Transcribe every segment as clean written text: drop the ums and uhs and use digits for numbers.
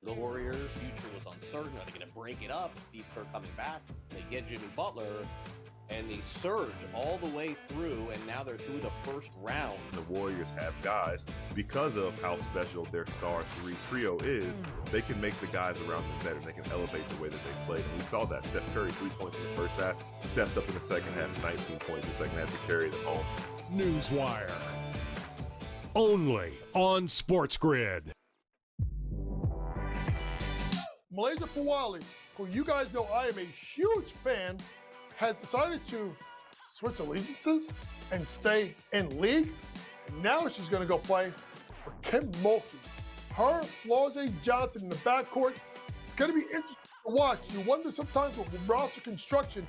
The Warriors' future was uncertain. Are they going to break it up? Steve Kerr coming back. They get Jimmy Butler, and they surge all the way through, and now they're through the first round. The Warriors have guys, because of how special their star three trio is, they can make the guys around them better. They can elevate the way that they play. And we saw that. Steph Curry, 3 points in the first half, steps up in the second half, 19 points in the second half to carry them home. Newswire. Only on SportsGrid. Malaysia Fawali, who you guys know I am a huge fan, has decided to switch allegiances and stay in league. And now she's going to go play for Kim Mulkey. Her, Flau'jae Johnson in the backcourt. It's going to be interesting to watch. You wonder sometimes with roster construction,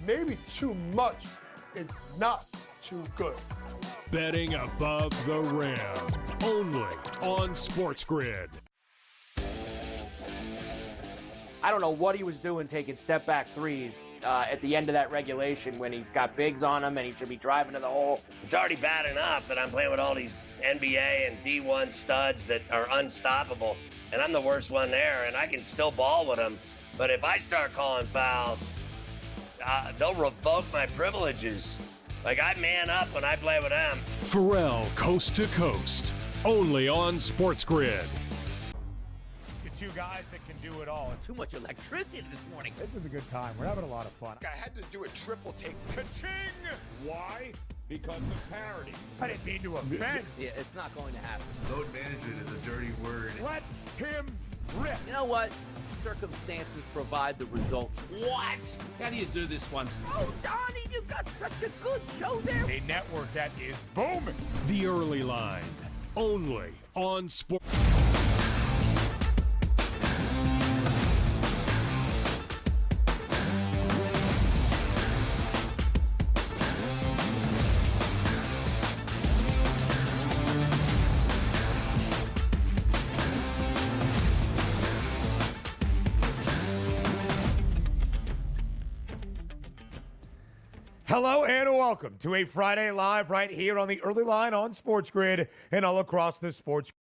maybe too much is not too good. Betting above the rim. Only on SportsGrid. I don't know what he was doing taking step-back threes at the end of that regulation when he's got bigs on him and he should be driving to the hole. It's already bad enough that I'm playing with all these NBA and D1 studs that are unstoppable, and I'm the worst one there, and I can still ball with them. But if I start calling fouls, they'll revoke my privileges. Like, I man up when I play with them. Pharrell Coast to Coast. Only on SportsGrid. Two guys that can do it all. Too much electricity this morning. This is a good time. We're having a lot of fun. I had to do a triple take. Ka-ching! Why? Because of parity. I didn't mean to offend. Yeah, it's not going to happen. Load management is a dirty word. Let him rip. You know what? Circumstances provide the results. What? How do you do this once? Oh, Donnie, you got such a good show there. A network that is booming. The Early Line. Only on Sport. Hello and welcome to a Friday Live right here on the Early Line on SportsGrid and all across the sports network.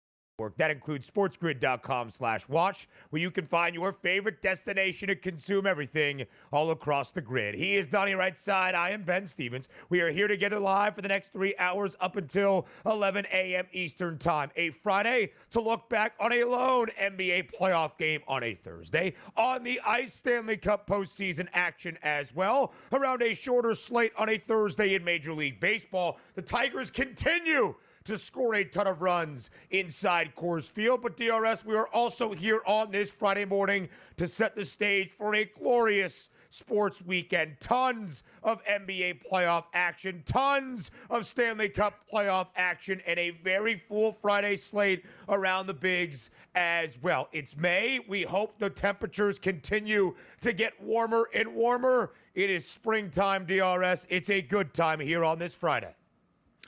That includes sportsgrid.com/watch, where you can find your favorite destination to consume everything all across the grid. He is Donnie right side. I am Ben Stevens. We are here together live for the next 3 hours up until 11 a.m. Eastern time. A Friday to look back on a lone NBA playoff game on a Thursday. On the ice, Stanley Cup postseason action as well. Around a shorter slate on a Thursday in Major League Baseball. The Tigers continue to score a ton of runs inside Coors Field. But DRS, we are also here on this Friday morning to set the stage for a glorious sports weekend. Tons of NBA playoff action, tons of Stanley Cup playoff action, and a very full Friday slate around the bigs as well. It's May. We hope the temperatures continue to get warmer and warmer. It is springtime, DRS. It's a good time here on this Friday.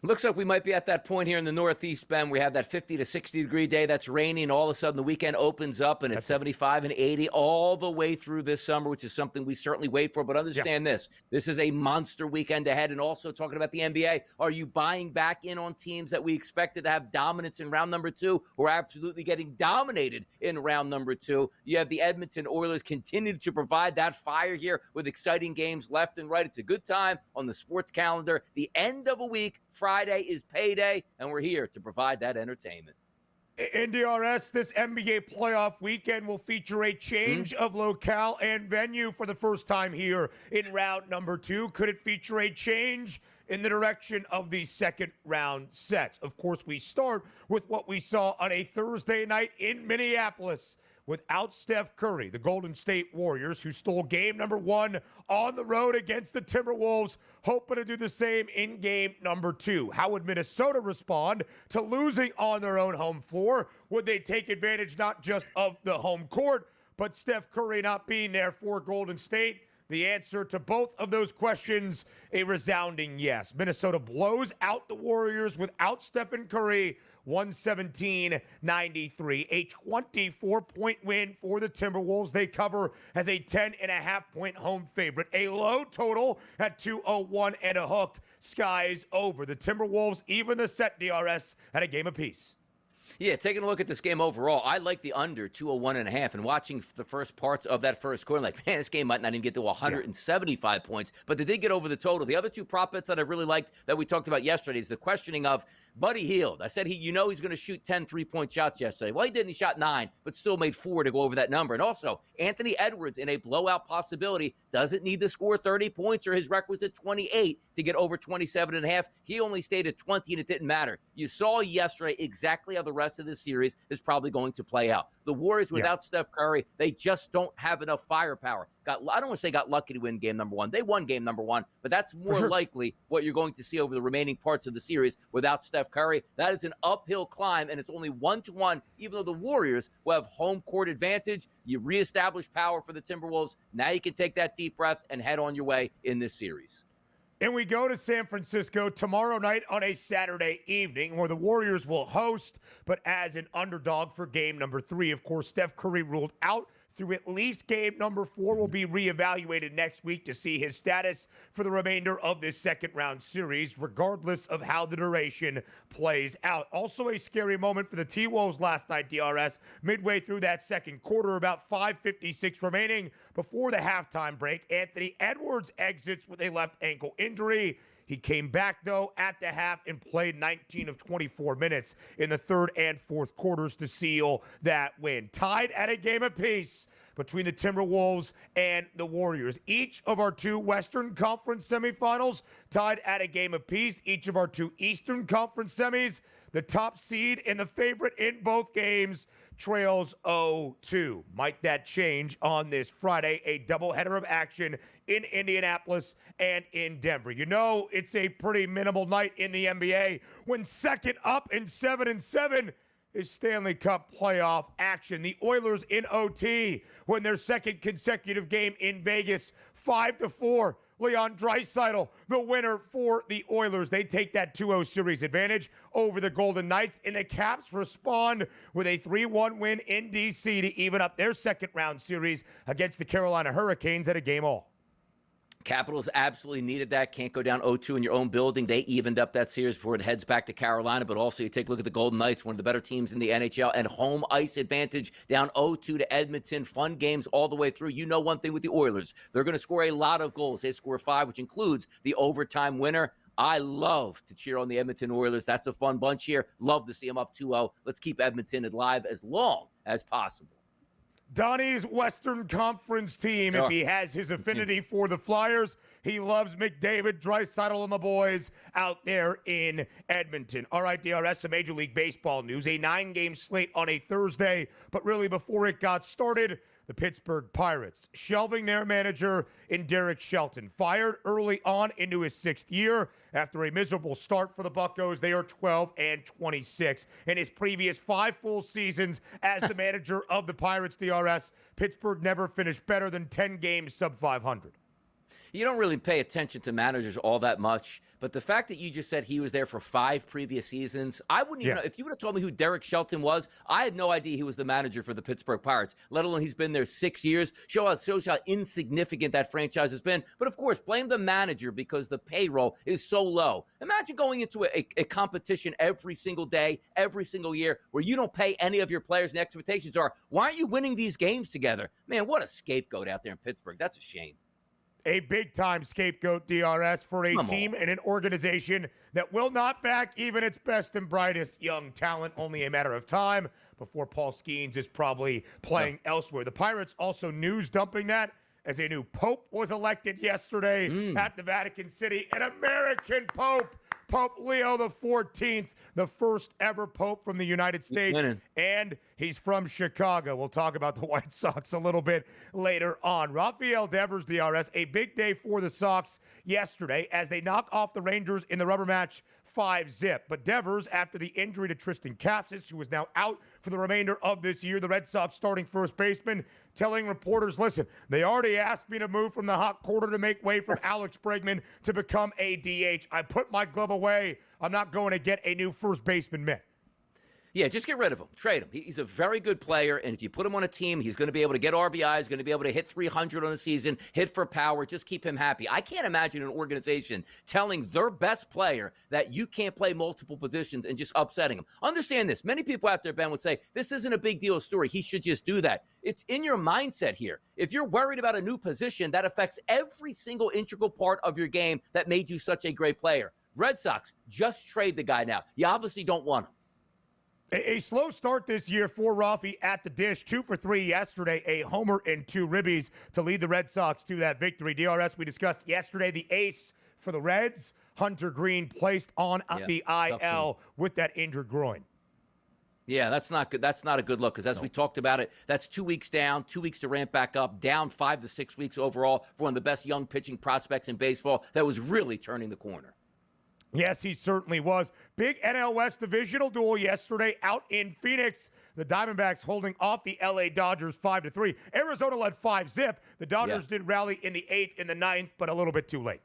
Looks like we might be at that point here in the Northeast Bend. We have that 50 to 60 degree day that's rainy, and all of a sudden the weekend opens up and it's 75 and 80 all the way through this summer, which is something we certainly wait for. But understand this is a monster weekend ahead. And also talking about the NBA, are you buying back in on teams that we expected to have dominance in round number 2 or absolutely getting dominated in round number 2? You have the Edmonton Oilers continue to provide that fire here with exciting games left and right. It's a good time on the sports calendar. The end of a week, Friday is payday, and we're here to provide that entertainment. In DRS, this NBA playoff weekend will feature a change of locale and venue for the first time here in round number 2. Could it feature a change in the direction of the second round sets? Of course, we start with what we saw on a Thursday night in Minneapolis. Without Steph Curry, the Golden State Warriors, who stole game number 1 on the road against the Timberwolves, hoping to do the same in game number 2. How would Minnesota respond to losing on their own home floor? Would they take advantage not just of the home court, but Steph Curry not being there for Golden State? The answer to both of those questions, a resounding yes. Minnesota blows out the Warriors without Stephen Curry, 117-93. A 24-point win for the Timberwolves. They cover as a 10.5-point home favorite. A low total at 201 and a hook. Skies over. The Timberwolves even the set, DRS, at a game apiece. Yeah, taking a look at this game overall, I like the under 201.5, and watching the first parts of that first quarter, like, man, this game might not even get to 175 points, but they did get over the total. The other two prop bets that I really liked that we talked about yesterday is the questioning of Buddy Hield. I said he's going to shoot 10 3-point shots yesterday. Well, he didn't. He shot 9, but still made 4 to go over that number. And also, Anthony Edwards in a blowout possibility doesn't need to score 30 points or his requisite 28 to get over 27.5. He only stayed at 20, and it didn't matter. You saw yesterday exactly how the rest of this series is probably going to play out. The Warriors without Steph Curry, they just don't have enough firepower. I don't want to say got lucky to win game number 1. They won game number 1, but that's more likely what you're going to see over the remaining parts of the series without Steph Curry. That is an uphill climb, and it's only 1-1, even though the Warriors will have home court advantage. You reestablish power for the Timberwolves. Now you can take that deep breath and head on your way in this series. And we go to San Francisco tomorrow night on a Saturday evening where the Warriors will host, but as an underdog for game number 3. Of course, Steph Curry ruled out through at least game number 4, will be reevaluated next week to see his status for the remainder of this second-round series, regardless of how the duration plays out. Also a scary moment for the T-Wolves last night, DRS. Midway through that second quarter, about 5:56 remaining before the halftime break, Anthony Edwards exits with a left ankle injury. He came back, though, at the half and played 19 of 24 minutes in the third and fourth quarters to seal that win. Tied at a game apiece between the Timberwolves and the Warriors. Each of our 2 Western Conference semifinals tied at a game apiece. Each of our 2 Eastern Conference semis, the top seed and the favorite in both games, trails 0-2. Might that change on this Friday? A doubleheader of action in Indianapolis and in Denver. You know, it's a pretty minimal night in the NBA when second up in 7-7 is Stanley Cup playoff action. The Oilers in OT win their second consecutive game in Vegas, 5-4. Leon Draisaitl, the winner for the Oilers. They take that 2-0 series advantage over the Golden Knights, and the Caps respond with a 3-1 win in D.C. to even up their second-round series against the Carolina Hurricanes at a game all. Capitals absolutely needed that. Can't go down 0-2 in your own building. They evened up that series before it heads back to Carolina. But also, you take a look at the Golden Knights, one of the better teams in the NHL, and home ice advantage down 0-2 to Edmonton. Fun games all the way through. You know one thing with the Oilers. They're going to score a lot of goals. They score 5, which includes the overtime winner. I love to cheer on the Edmonton Oilers. That's a fun bunch here. Love to see them up 2-0. Let's keep Edmonton alive as long as possible. Donnie's Western Conference team, if he has his affinity for the Flyers, he loves McDavid, Draisaitl, and the boys out there in Edmonton. All right, DRS, some Major League Baseball news. A 9-game slate on a Thursday, but really before it got started, the Pittsburgh Pirates shelving their manager in Derek Shelton. Fired early on into his 6th year. After a miserable start for the Buccos, they are 12-26. In his previous 5 full seasons as the manager of the Pirates, DRS, Pittsburgh never finished better than 10 games sub 500. You don't really pay attention to managers all that much, but the fact that you just said he was there for 5 previous seasons, I wouldn't even know. If you would have told me who Derek Shelton was, I had no idea he was the manager for the Pittsburgh Pirates, let alone he's been there 6 years. Shows how insignificant that franchise has been. But of course, blame the manager because the payroll is so low. Imagine going into a competition every single day, every single year, where you don't pay any of your players and the expectations are, why aren't you winning these games together? Man, what a scapegoat out there in Pittsburgh. That's a shame. A big-time scapegoat, DRS, for a team and an organization that will not back even its best and brightest young talent. Only a matter of time before Paul Skeens is probably playing elsewhere. The Pirates also news dumping that as a new pope was elected yesterday at the Vatican City, an American pope. Pope Leo XIV, the first ever pope from the United States, and he's from Chicago. We'll talk about the White Sox a little bit later on. Rafael Devers, DRS, a big day for the Sox yesterday as they knock off the Rangers in the rubber match 5-0. But Devers, after the injury to Tristan Casas, who is now out for the remainder of this year, the Red Sox starting first baseman, telling reporters, listen, they already asked me to move from the hot corner to make way for Alex Bregman to become a DH. I put my glove away. I'm not going to get a new first baseman mitt. Yeah, just get rid of him. Trade him. He's a very good player, and if you put him on a team, he's going to be able to get RBIs, going to be able to hit 300 on the season, hit for power. Just keep him happy. I can't imagine an organization telling their best player that you can't play multiple positions and just upsetting him. Understand this. Many people out there, Ben, would say, this isn't a big deal story. He should just do that. It's in your mindset here. If you're worried about a new position, that affects every single integral part of your game that made you such a great player. Red Sox, just trade the guy now. You obviously don't want him. A slow start this year for Rafi at the dish. 2 for 3 yesterday, a homer and 2 ribbies to lead the Red Sox to that victory. DRS, we discussed yesterday, the ace for the Reds, Hunter Green, placed on the IL with that injured groin. Yeah, that's not good. That's not a good look because as we talked about it, that's 2 weeks down, 2 weeks to ramp back up, down 5 to 6 weeks overall for one of the best young pitching prospects in baseball that was really turning the corner. Yes, he certainly was. Big NL West divisional duel yesterday out in Phoenix. The Diamondbacks holding off the LA Dodgers 5-3. Arizona led 5-zip. The Dodgers did rally in the 8th and the 9th, but a little bit too late.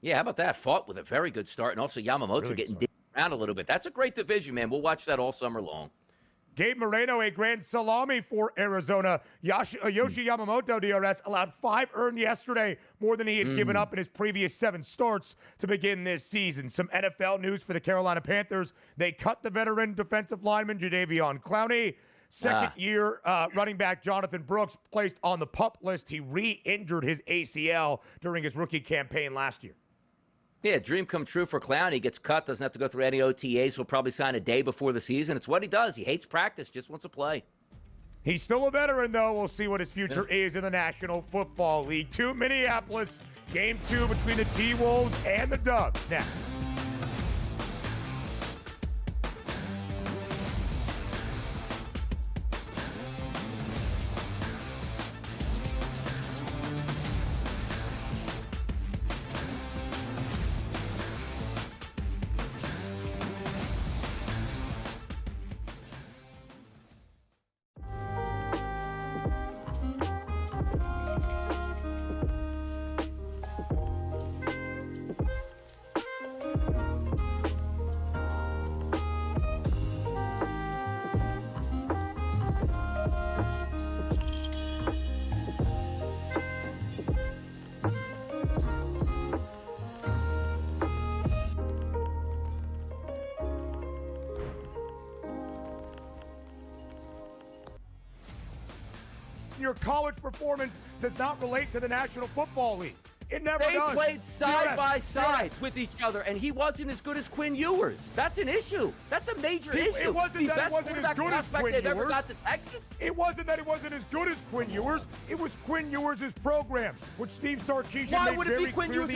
Yeah, how about that? Fought with a very good start, and also Yamamoto Really getting digged around a little bit. That's a great division, man. We'll watch that all summer long. Gabe Moreno, a grand salami for Arizona. Yoshi Yamamoto, DRS, allowed 5 earned yesterday, more than he had given up in his previous 7 starts to begin this season. Some NFL news for the Carolina Panthers. They cut the veteran defensive lineman, Jadeveon Clowney. Second-year running back Jonathan Brooks placed on the PUP list. He re-injured his ACL during his rookie campaign last year. Yeah, dream come true for Clown. He gets cut, doesn't have to go through any OTAs. He'll probably sign a day before the season. It's what he does. He hates practice, just wants to play. He's still a veteran, though. We'll see what his future is in the National Football League. To Minneapolis, Game 2 between the T-Wolves and the Dubs. Next. Your college performance does not relate to the National Football League. It never does. They played side by side with each other, and he wasn't as good as Quinn Ewers. That's an issue. That's a major issue. It wasn't that it wasn't as good as Quinn Ewers. Ever got to Texas. It wasn't that it wasn't as good as Quinn Ewers. It was Quinn Ewers' program, which Steve Sarkisian made very clear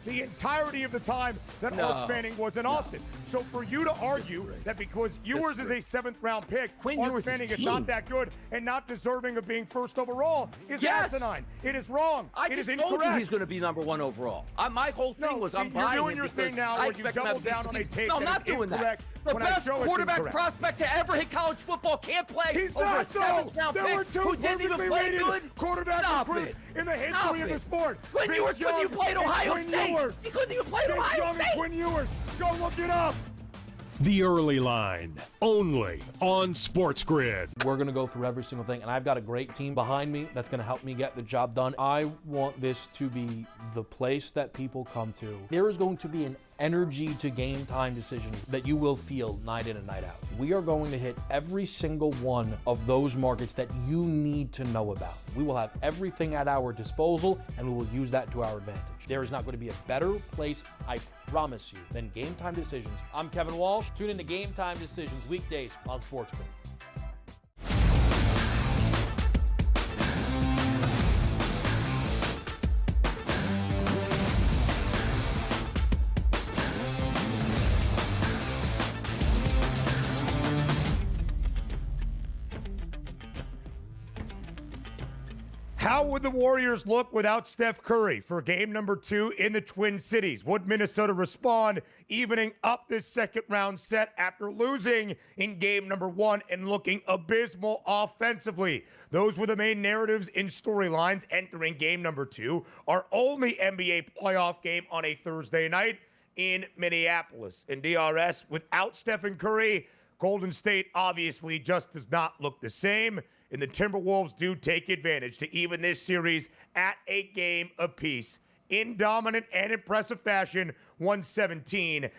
the entirety of the time that Arch Manning was in Austin. So for you to argue that because Ewers is a 7th-round pick, Arch Manning is not that good and not deserving of being first overall is asinine. It is wrong. It is incorrect. I told you he's going to be number 1 overall. My whole thing was I'm buying you're doing your thing now where you double down on a tape that is incorrect. The best quarterback prospect to ever hit college football can't play. He's over not a 7th-round pick There were 2 who didn't even play good quarterback recruits in the history of the sport. Quinn Ewers couldn't even play at Ohio State. He couldn't even play at Ohio State. Quinn Ewers. Go look it up. The Early Line, only on SportsGrid. We're going to go through every single thing, and I've got a great team behind me that's going to help me get the job done. I want this to be the place that people come to. There is going to be an energy to game time decisions that you will feel night in and night out. We are going to hit every single one of those markets that you need to know about. We will have everything at our disposal, and we will use that to our advantage. There is not going to be a better place, I promise you, than Game Time Decisions. I'm Kevin Walsh. Tune in to Game Time Decisions weekdays on SportsGrid. How would the Warriors look without Steph Curry for game number 2 in the Twin Cities? Would Minnesota respond, evening up this second-round set after losing in game number 1 and looking abysmal offensively? Those were the main narratives and storylines entering game number 2, our only NBA playoff game on a Thursday night in Minneapolis. And DRS, without Stephen Curry, Golden State obviously just does not look the same, and the Timberwolves do take advantage to even this series at a game apiece in dominant and impressive fashion, 117-93.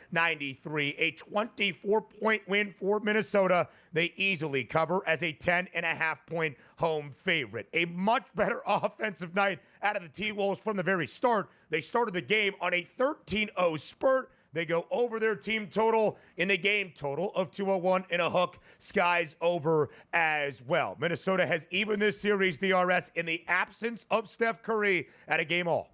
A 24-point win for Minnesota. They easily cover as a 10.5-point home favorite. A much better offensive night out of the T-Wolves from the very start. They started the game on a 13-0 spurt. They go over their team total in the game total of 201 and a hook. Skies over as well. Minnesota has even this series, DRS, in the absence of Steph Curry at a game all.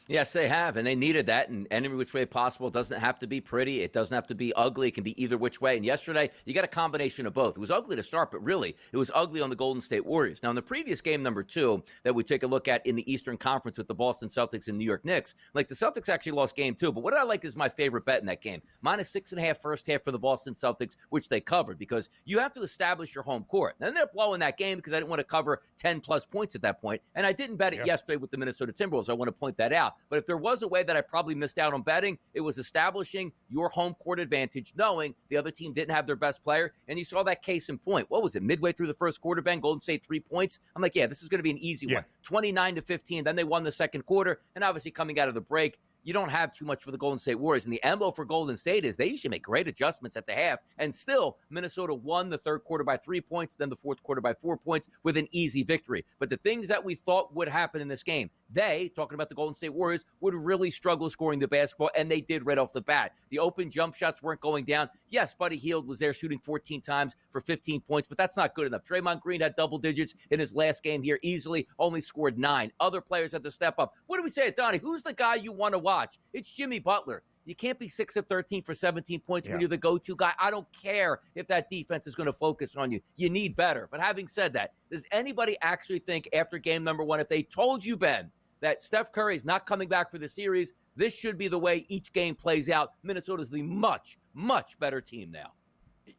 Yes, they have, and they needed that in any which way possible. It doesn't have to be pretty. It doesn't have to be ugly. It can be either which way. And yesterday, you got a combination of both. It was ugly to start, but really, it was ugly on the Golden State Warriors. Now, in the previous game, number 2, that we take a look at in the Eastern Conference with the Boston Celtics and New York Knicks, like the Celtics actually lost game 2, but what I like is my favorite bet in that game. -6.5 first half for the Boston Celtics, which they covered, because you have to establish your home court. And they're blowing that game because I didn't want to cover 10-plus points at that point, and I didn't bet it yesterday with the Minnesota Timberwolves. I want to point that out. But if there was a way that I probably missed out on betting, it was establishing your home court advantage, knowing the other team didn't have their best player. And you saw that case in point. What was it, midway through the first quarter, Ben? Golden State 3 points. I'm like, yeah, this is going to be an easy one. 29-15. Then they won the second quarter. And obviously coming out of the break, you don't have too much for the Golden State Warriors. And the MO for Golden State is they usually make great adjustments at the half. And still, Minnesota won the third quarter by 3 points, then the fourth quarter by 4 points with an easy victory. But the things that we thought would happen in this game, they, talking about the Golden State Warriors, would really struggle scoring the basketball, and they did right off the bat. The open jump shots weren't going down. Yes, Buddy Hield was there shooting 14 times for 15 points, but that's not good enough. Draymond Green had double digits in his last game here easily, only scored 9. Other players had to step up. What do we say at Donnie? Who's the guy you want to watch? It's Jimmy Butler. You can't be 6 of 13 for 17 points when you're the go-to guy. I don't care if that defense is going to focus on you. You need better. But having said that, does anybody actually think after game number 1, if they told you, Ben, that Steph Curry is not coming back for the series, this should be the way each game plays out? Minnesota's the much, much better team now.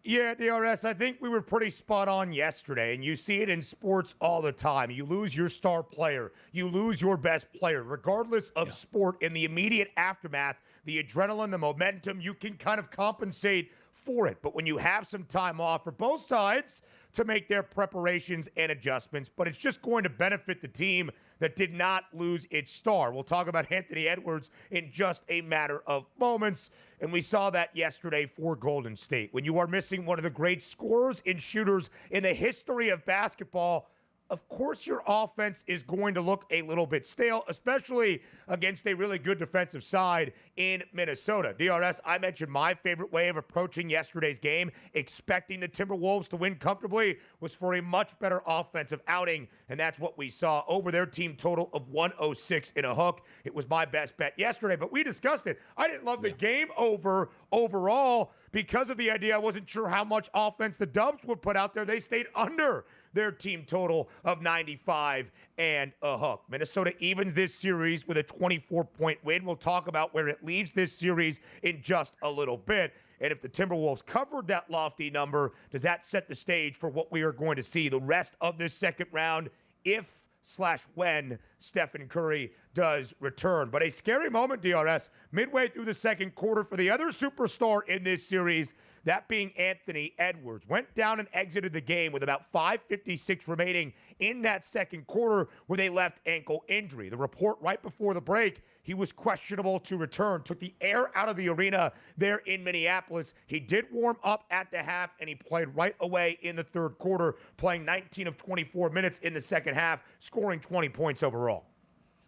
Yeah, DRS, I think we were pretty spot on yesterday, and you see it in sports all the time. You lose your star player. You lose your best player. Regardless of sport, in the immediate aftermath, the adrenaline, the momentum, you can kind of compensate for it. But when you have some time off for both sides to make their preparations and adjustments, but it's just going to benefit the team that did not lose its star. We'll talk about Anthony Edwards in just a matter of moments, and we saw that yesterday for Golden State. When you are missing one of the great scorers and shooters in the history of basketball, of course your offense is going to look a little bit stale, especially against a really good defensive side in Minnesota. DRS, I mentioned my favorite way of approaching yesterday's game, expecting the Timberwolves to win comfortably, was for a much better offensive outing, and that's what we saw over their team total of 106 and a hook. It was my best bet yesterday, but we discussed it. I didn't love the game overall because of the idea I wasn't sure how much offense the Dubs would put out there. They stayed under their team total of 95 and a hook. Minnesota evens this series with a 24-point win. We'll talk about where it leaves this series in just a little bit. And if the Timberwolves covered that lofty number, does that set the stage for what we are going to see the rest of this second round if/when Stephen Curry does return? But a scary moment, DRS, midway through the second quarter for the other superstar in this series, that being Anthony Edwards. Went down and exited the game with about 5:56 remaining in that second quarter with a left ankle injury. The report right before the break, he was questionable to return. Took the air out of the arena there in Minneapolis. He did warm up at the half, and he played right away in the third quarter, playing 19 of 24 minutes in the second half, scoring 20 points overall.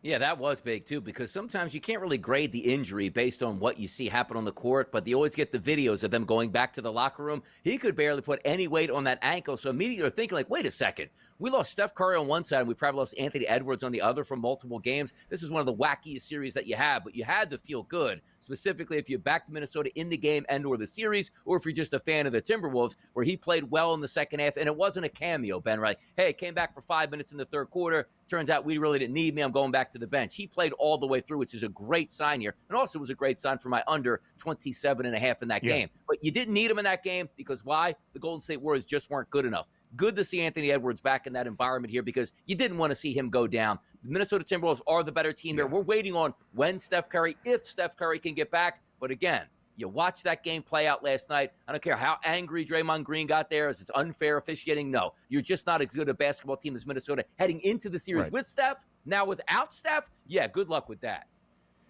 Yeah, that was big, too, because sometimes you can't really grade the injury based on what you see happen on the court, but you always get the videos of them going back to the locker room. He could barely put any weight on that ankle, so immediately you're thinking, like, wait a second. We lost Steph Curry on one side, and we probably lost Anthony Edwards on the other for multiple games. This is one of the wackiest series that you have, but you had to feel good, specifically if you backed Minnesota in the game and or the series, or if you're just a fan of the Timberwolves, where he played well in the second half, and it wasn't a cameo, Ben, right? Hey, came back for 5 minutes in the third quarter. Turns out we really didn't need me. I'm going back to the bench. He played all the way through, which is a great sign here, and also was a great sign for my under 27.5 in that game. But you didn't need him in that game because why? The Golden State Warriors just weren't good enough. Good to see Anthony Edwards back in that environment here because you didn't want to see him go down. The Minnesota Timberwolves are the better team here. We're waiting on when Steph Curry, if Steph Curry can get back. But again, You watch that game play out last night. I don't care how angry Draymond Green got there, as it's unfair officiating. No, you're just not as good a basketball team as Minnesota heading into the series with Steph. Now without Steph, yeah, good luck with that.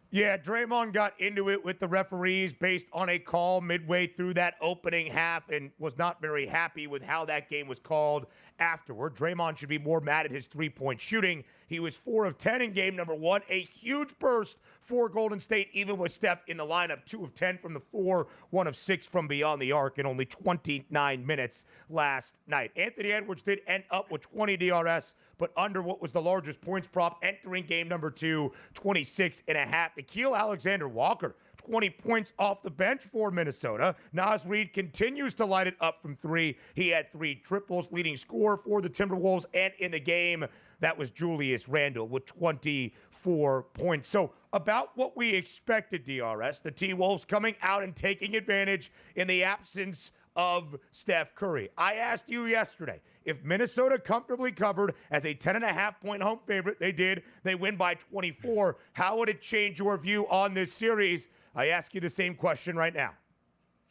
Yeah, Draymond got into it with the referees based on a call midway through that opening half and was not very happy with how that game was called afterward. Draymond should be more mad at his three-point shooting. He was 4 of 10 in game number 1, a huge burst for Golden State, even with Steph in the lineup. 2 of 10 from the floor, 1 of 6 from beyond the arc in only 29 minutes last night. Anthony Edwards did end up with 20 DRS, but under what was the largest points prop entering game number 2, 26.5. Nickeil Alexander-Walker, 20 points off the bench for Minnesota. Naz Reid continues to light it up from 3. He had 3 triples, leading scorer for the Timberwolves, and in the game, that was Julius Randle with 24 points. So about what we expected, DRS, the T-Wolves coming out and taking advantage in the absence of Steph Curry. I asked you yesterday, if Minnesota comfortably covered as a 10.5-point home favorite, they did, they win by 24, how would it change your view on this series? I ask you the same question right now.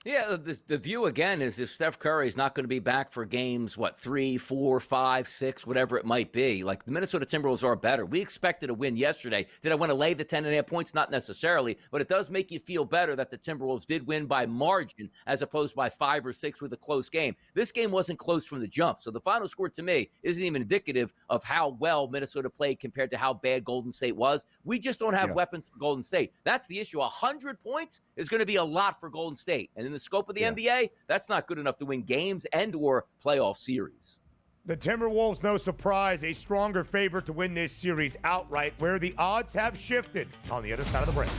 Yeah, the view again is if Steph Curry is not going to be back for games, 3, 4, 5, 6, whatever it might be. Like, the Minnesota Timberwolves are better. We expected a win yesterday. Did I want to lay the 10.5 points? Not necessarily, but it does make you feel better that the Timberwolves did win by margin as opposed by 5 or 6 with a close game. This game wasn't close from the jump, so the final score to me isn't even indicative of how well Minnesota played compared to how bad Golden State was. We just don't have weapons for Golden State. That's the issue. 100 points is going to be a lot for Golden State, and in the scope of the NBA, that's not good enough to win games and or playoff series. The Timberwolves, no surprise, a stronger favorite to win this series outright, where the odds have shifted on the other side of the break.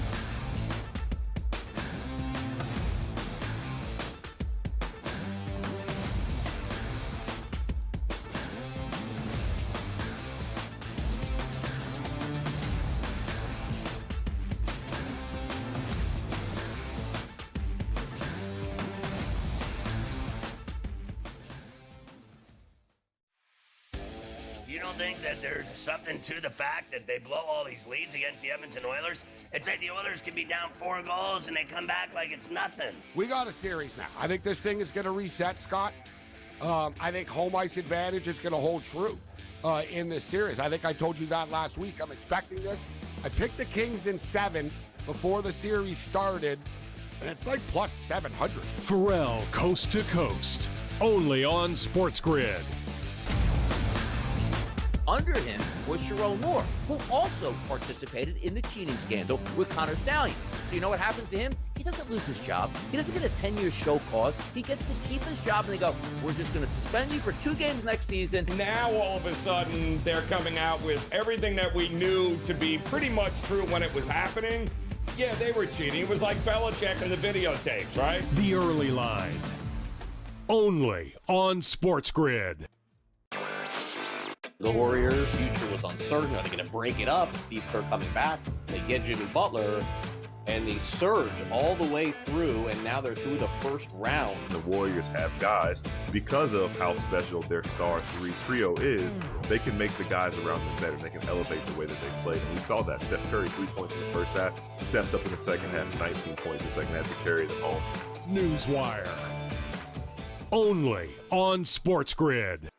You don't think that there's something to the fact that they blow all these leads against the Edmonton Oilers? It's like the Oilers can be down 4 goals and they come back like it's nothing. We got a series now. I think this thing is going to reset, Scott. I think home ice advantage is going to hold true in this series. I think I told you that last week. I'm expecting this. I picked the Kings in 7 before the series started, and it's like plus 700. Pharrell, Coast to Coast, only on SportsGrid. Under him was Sharon Moore, who also participated in the cheating scandal with Connor Stallions. So you know what happens to him? He doesn't lose his job. He doesn't get a 10-year show cause. He gets to keep his job, and they go, we're just going to suspend you for 2 games next season. Now, all of a sudden, they're coming out with everything that we knew to be pretty much true when it was happening. Yeah, they were cheating. It was like Belichick and the videotapes, right? The Early Line, only on SportsGrid. The Warriors' future was uncertain. Are they going to break it up? Steve Kerr coming back. They get Jimmy Butler, and they surge all the way through, and now they're through the first round. The Warriors have guys, because of how special their star 3 trio is, they can make the guys around them better. They can elevate the way that they play. And we saw that. Steph Curry, 3 points in the first half, steps up in the second half, 19 points in the second half to carry them home. Newswire, only on SportsGrid.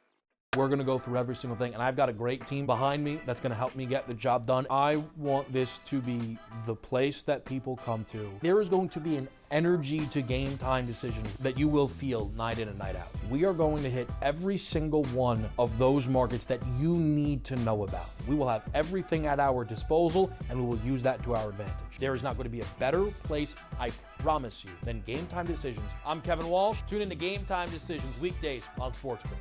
We're going to go through every single thing, and I've got a great team behind me that's going to help me get the job done. I want this to be the place that people come to. There is going to be an energy to game time decisions that you will feel night in and night out. We are going to hit every single one of those markets that you need to know about. We will have everything at our disposal, and we will use that to our advantage. There is not going to be a better place, I promise you, than Game Time Decisions. I'm Kevin Walsh. Tune in to Game Time Decisions weekdays on SportsGrid.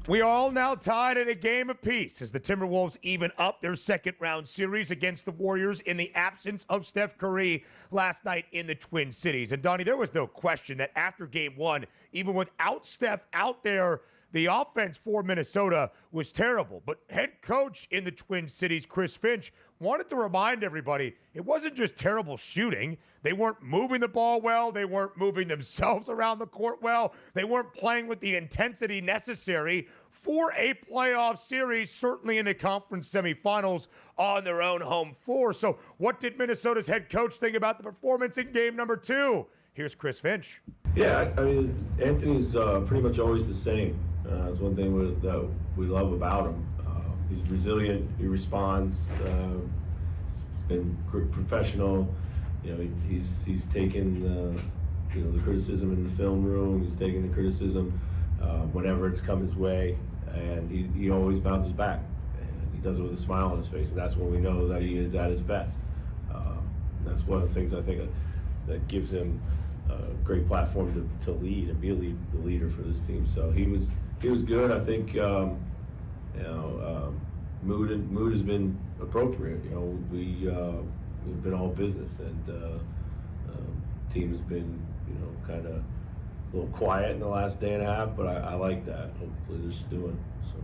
We are all now tied at a game apiece as the Timberwolves even up their second-round series against the Warriors in the absence of Steph Curry last night in the Twin Cities. And, Donnie, there was no question that after Game 1, even without Steph out there, the offense for Minnesota was terrible. But head coach in the Twin Cities, Chris Finch, wanted to remind everybody, it wasn't just terrible shooting. They weren't moving the ball well. They weren't moving themselves around the court well. They weren't playing with the intensity necessary for a playoff series, certainly in the conference semifinals on their own home floor. So what did Minnesota's head coach think about the performance in game number 2? Here's Chris Finch. Yeah, I mean, Anthony's pretty much always the same. That's one thing that we love about him. He's resilient. He responds. Been professional. You know, he's taken the criticism in the film room. He's taken the criticism whenever it's come his way, and he always bounces back. And he does it with a smile on his face, and that's when we know that he is at his best. That's one of the things I think that gives him a great platform to lead and be the leader for this team. So he was good. I think mood has been appropriate. You know, we've been all business, and team has been kind of a little quiet in the last day and a half, but I like that. Hopefully they're stewing. So.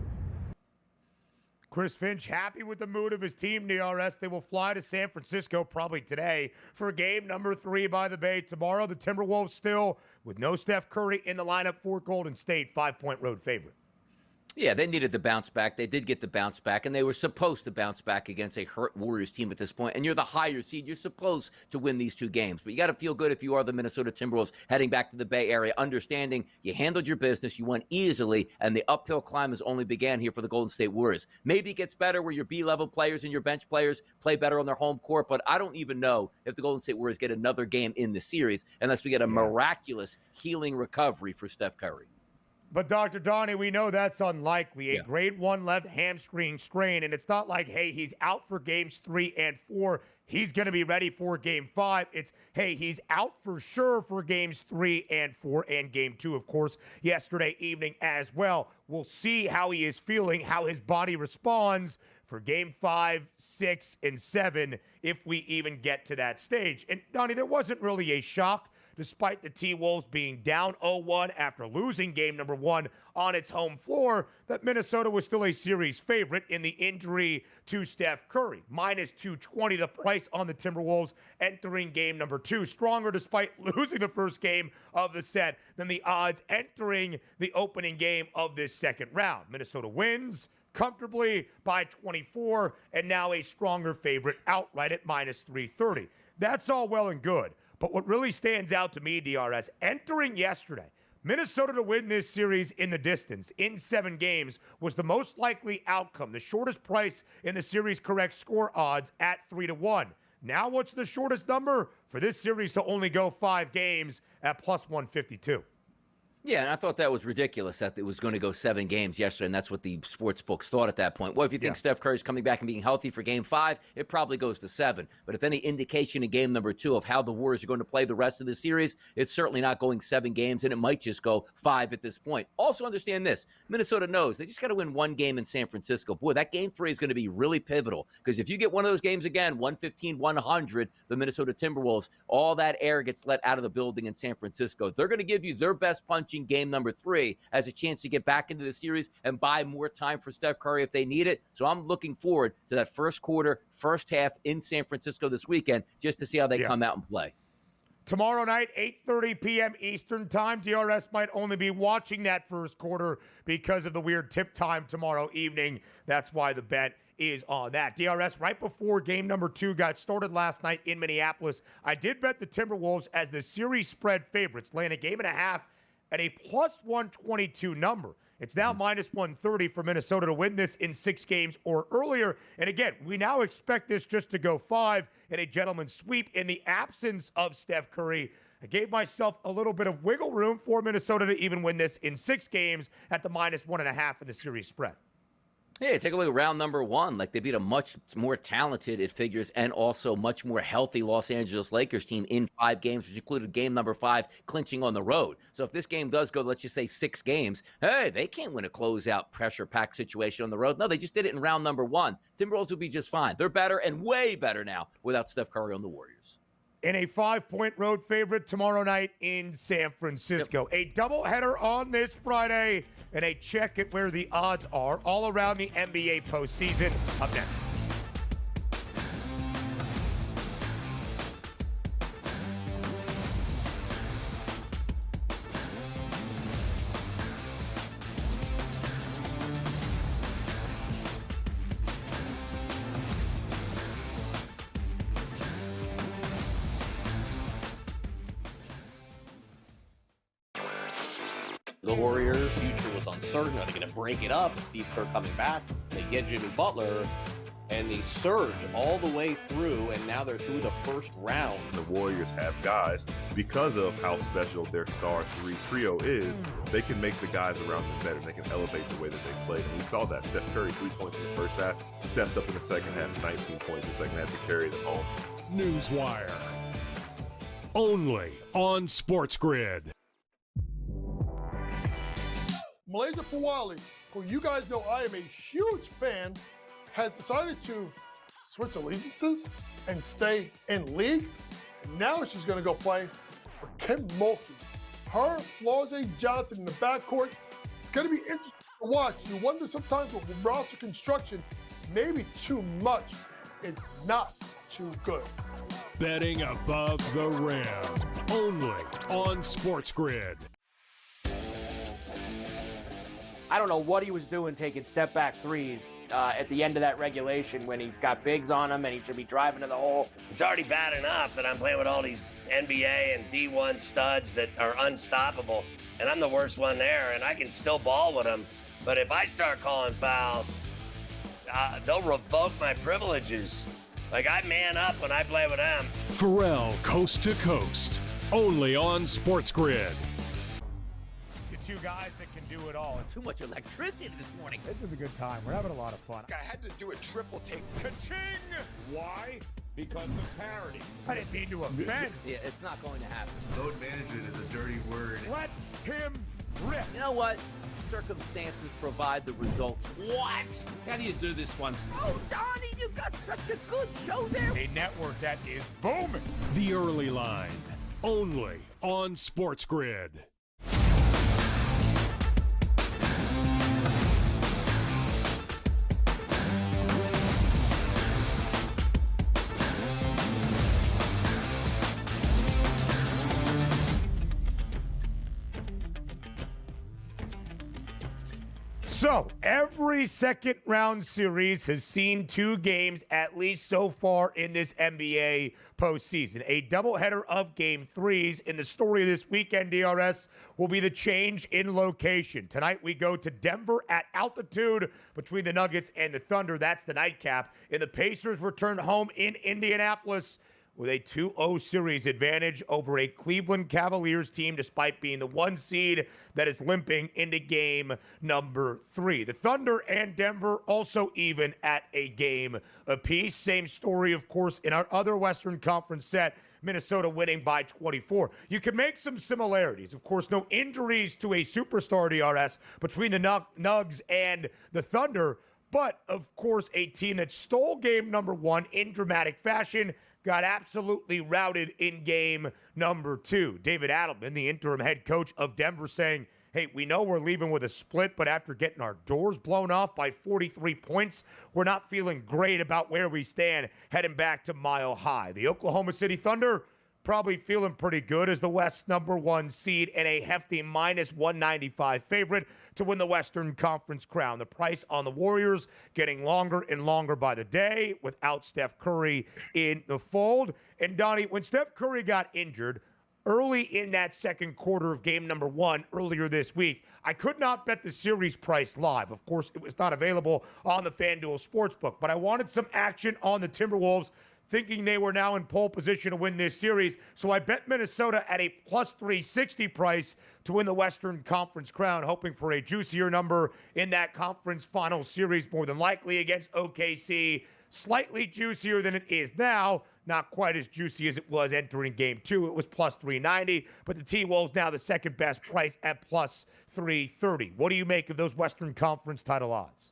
Chris Finch happy with the mood of his team, DRS. They will fly to San Francisco probably today for game number 3 by the Bay. Tomorrow, the Timberwolves still with no Steph Curry in the lineup for Golden State, 5-point road favorite. Yeah, they needed the bounce back. They did get the bounce back, and they were supposed to bounce back against a hurt Warriors team at this point. And you're the higher seed. You're supposed to win these 2 games. But you got to feel good if you are the Minnesota Timberwolves heading back to the Bay Area, understanding you handled your business, you won easily, and the uphill climb has only began here for the Golden State Warriors. Maybe it gets better where your B-level players and your bench players play better on their home court, but I don't even know if the Golden State Warriors get another game in the series unless we get a miraculous healing recovery for Steph Curry. But Dr. Donnie, we know that's unlikely. A grade 1 left hamstring strain, and it's not like, hey, he's out for games 3 and 4. He's going to be ready for game 5. It's, hey, he's out for sure for games 3 and 4 and game 2, of course, yesterday evening as well. We'll see how he is feeling, how his body responds for game 5, 6, and 7 if we even get to that stage. And Donnie, there wasn't really a shock despite the T-Wolves being down 0-1 after losing game number 1 on its home floor, that Minnesota was still a series favorite in the injury to Steph Curry. Minus 220 the price on the Timberwolves entering game number 2. Stronger despite losing the first game of the set than the odds entering the opening game of this second round. Minnesota wins comfortably by 24 and now a stronger favorite outright at minus 330. That's all well and good. But what really stands out to me, DRS, entering yesterday, Minnesota to win this series in the distance in 7 games was the most likely outcome. The shortest price in the series correct score odds at 3-1. Now what's the shortest number for this series to only go 5 games at plus 152? Yeah, and I thought that was ridiculous that it was going to go 7 games yesterday, and that's what the sports books thought at that point. Well, if you think Steph Curry's coming back and being healthy for game 5, it probably goes to 7. But if any indication in game number 2 of how the Warriors are going to play the rest of the series, it's certainly not going 7 games, and it might just go 5 at this point. Also understand this, Minnesota knows they just got to win 1 game in San Francisco. Boy, that game 3 is going to be really pivotal, because if you get one of those games again, 115-100, the Minnesota Timberwolves, all that air gets let out of the building in San Francisco. They're going to give you their best punch in game number 3 as a chance to get back into the series and buy more time for Steph Curry if they need it. So I'm looking forward to that first quarter, first half in San Francisco this weekend just to see how they come out and play. Tomorrow night, 8:30 p.m. Eastern time. DRS might only be watching that first quarter because of the weird tip time tomorrow evening. That's why the bet is on that. DRS, right before game number 2 got started last night in Minneapolis, I did bet the Timberwolves as the series spread favorites, laying a game and a half at a plus 122 number. It's now minus 130 for Minnesota to win this in 6 games or earlier. And again, we now expect this just to go 5 in a gentleman's sweep in the absence of Steph Curry. I gave myself a little bit of wiggle room for Minnesota to even win this in 6 games at the minus 1.5 in the series spread. Yeah, take a look at round number 1. Like, they beat a much more talented, it figures, and also much more healthy Los Angeles Lakers team in 5 games, which included game number 5, clinching on the road. So if this game does go, let's just say 6 games, hey, they can't win a closeout pressure-packed situation on the road. No, they just did it in round number 1. Timberwolves will be just fine. They're better and way better now without Steph Curry on the Warriors. In a 5-point road favorite tomorrow night in San Francisco. A doubleheader on this Friday and a check at where the odds are all around the NBA postseason. Up next. The Warriors' future was uncertain. Are they going to break it up? Steve Kerr coming back. They get Jimmy Butler, and they surge all the way through, and now they're through the first round. The Warriors have guys, because of how special their star three trio is, they can make the guys around them better. They can elevate the way that they play. And we saw that. Steph Curry, 3 points in the first half, steps up in the second half, 19 points in the second half to carry them home. Newswire. Only on SportsGrid. Malaysia Fawali, who you guys know I am a huge fan, has decided to switch allegiances and stay in league. And now she's going to go play for Kim Mulkey. Her, Flau'jae Johnson in the backcourt. It's going to be interesting to watch. You wonder sometimes with roster construction, maybe too much is not too good. Betting above the rim. Only on SportsGrid. I don't know what he was doing taking step-back threes at the end of that regulation when he's got bigs on him and he should be driving to the hole. It's already bad enough that I'm playing with all these NBA and D1 studs that are unstoppable, and I'm the worst one there, and I can still ball with them. But if I start calling fouls, they'll revoke my privileges. Like, I man up when I play with them. Pharrell Coast to Coast. Only on SportsGrid. The two guys that can do it all. Too much electricity this morning. This is a good time. We're having a lot of fun. I had to do a triple take. Ka-ching! Why? Because of parity. I didn't mean to offend. Yeah, it's not going to happen. Load management is a dirty word. Let him rip. You know what? Circumstances provide the results. What? How do you do this once? Oh, Donnie, you got such a good show there. A network that is booming. The Early Line. Only on SportsGrid. So, every second round series has seen 2 games at least so far in this NBA postseason. A doubleheader of game 3s. In the story of this weekend, DRS, will be the change in location. Tonight we go to Denver at altitude between the Nuggets and the Thunder. That's the nightcap. And the Pacers return home in Indianapolis with a 2-0 series advantage over a Cleveland Cavaliers team, despite being the 1 seed that is limping into game number 3. The Thunder and Denver also even at a game apiece. Same story, of course, in our other Western Conference set, Minnesota winning by 24. You can make some similarities. Of course, no injuries to a superstar, DRS, between the Nugs and the Thunder, but, of course, a team that stole game number 1 in dramatic fashion, got absolutely routed in game number 2. David Adelman, the interim head coach of Denver, saying, hey, we know we're leaving with a split, but after getting our doors blown off by 43 points, we're not feeling great about where we stand heading back to Mile High. The Oklahoma City Thunder probably feeling pretty good as the West's number 1 seed and a hefty minus 195 favorite to win the Western Conference crown. The price on the Warriors getting longer and longer by the day without Steph Curry in the fold. And Donnie, when Steph Curry got injured early in that second quarter of game number 1 earlier this week, I could not bet the series price live. Of course, it was not available on the FanDuel Sportsbook, but I wanted some action on the Timberwolves, thinking they were now in pole position to win this series. So I bet Minnesota at a plus 360 price to win the Western Conference crown, hoping for a juicier number in that conference final series, more than likely against OKC. Slightly juicier than it is now. Not quite as juicy as it was entering game 2. It was plus 390, but the T-Wolves now the second best price at plus 330. What do you make of those Western Conference title odds?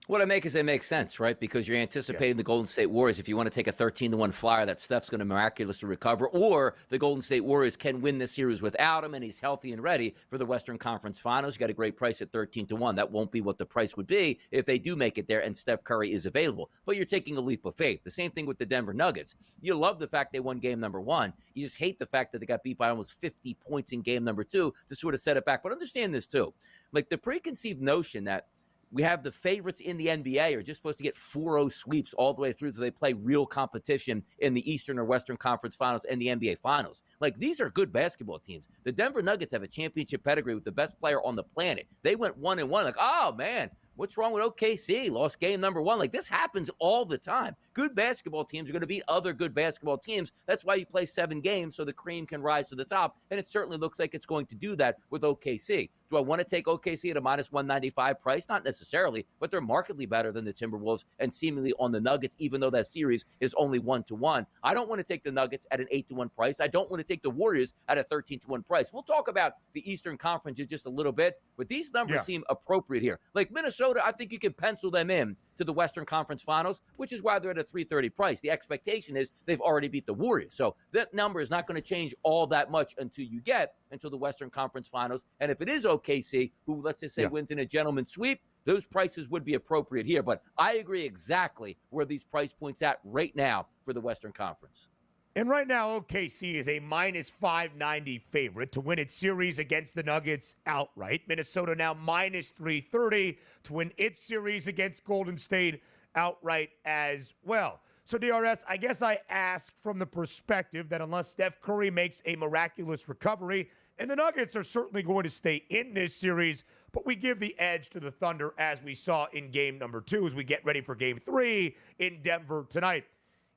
What I make is they make sense, right? Because you're anticipating the Golden State Warriors. If you want to take a 13-1 flyer, that Steph's going to miraculously recover, or the Golden State Warriors can win this series without him, and he's healthy and ready for the Western Conference Finals. You got a great price at 13-1. That won't be what the price would be if they do make it there and Steph Curry is available. But you're taking a leap of faith. The same thing with the Denver Nuggets. You love the fact they won game number 1. You just hate the fact that they got beat by almost 50 points in game number 2 to sort of set it back. But understand this too. Like the preconceived notion that we have the favorites in the NBA are just supposed to get 4-0 sweeps all the way through so they play real competition in the Eastern or Western Conference Finals and the NBA Finals. Like, these are good basketball teams. The Denver Nuggets have a championship pedigree with the best player on the planet. They went 1-1. Like, oh, man, what's wrong with OKC? Lost game number 1. Like, this happens all the time. Good basketball teams are going to beat other good basketball teams. That's why you play 7 games so the cream can rise to the top, and it certainly looks like it's going to do that with OKC. Do I want to take OKC at a minus 195 price? Not necessarily, but they're markedly better than the Timberwolves and seemingly on the Nuggets, even though that series is only 1-1. I don't want to take the Nuggets at an 8-1 price. I don't want to take the Warriors at a 13-1 price. We'll talk about the Eastern Conference in just a little bit, but these numbers seem appropriate here. Like Minnesota, I think you can pencil them in to the Western Conference Finals, which is why they're at a 330 price. The expectation is they've already beat the Warriors. So that number is not going to change all that much until the Western Conference Finals. And if it is OKC, who let's just say wins in a gentleman's sweep, those prices would be appropriate here. But I agree exactly where these price points at right now for the Western Conference. And right now, OKC is a minus 590 favorite to win its series against the Nuggets outright. Minnesota now minus 330 to win its series against Golden State outright as well. So, DRS, I guess I ask from the perspective that unless Steph Curry makes a miraculous recovery, and the Nuggets are certainly going to stay in this series, but we give the edge to the Thunder as we saw in game number 2 as we get ready for game 3 in Denver tonight.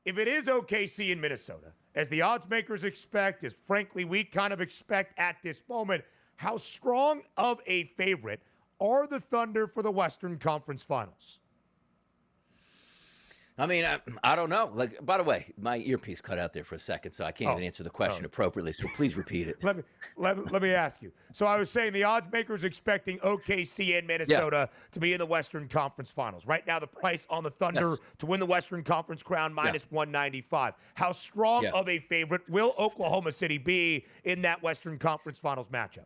If it is OKC in Minnesota, as the odds makers expect, as frankly we kind of expect at this moment, how strong of a favorite are the Thunder for the Western Conference Finals? I mean, I don't know. Like, by the way, my earpiece cut out there for a second, so I can't even answer the question appropriately. So please repeat it. Let me ask you. So I was saying the odds makers expecting OKC and Minnesota to be in the Western Conference Finals. Right now, the price on the Thunder to win the Western Conference crown minus 195. How strong of a favorite will Oklahoma City be in that Western Conference Finals matchup?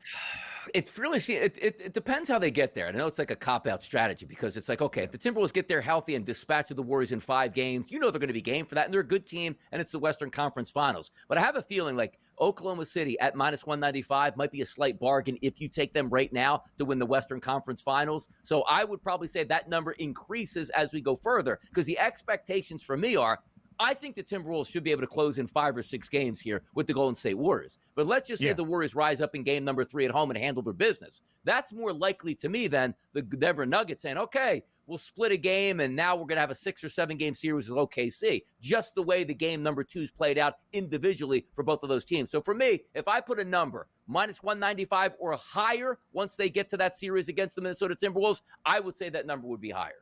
It's really it depends how they get there. I know it's like a cop-out strategy because it's like, okay, if the Timberwolves get there healthy and dispatch of the Warriors in 5 games, you know they're going to be game for that, and they're a good team, and it's the Western Conference Finals. But I have a feeling like Oklahoma City at minus 195 might be a slight bargain if you take them right now to win the Western Conference Finals. So I would probably say that number increases as we go further because the expectations for me are I think the Timberwolves should be able to close in 5 or 6 games here with the Golden State Warriors. But let's just say the Warriors rise up in game number 3 at home and handle their business. That's more likely to me than the Denver Nuggets saying, okay, we'll split a game and now we're going to have a 6 or 7 game series with OKC, just the way the game number 2's played out individually for both of those teams. So for me, if I put a number, minus 195 or higher once they get to that series against the Minnesota Timberwolves, I would say that number would be higher.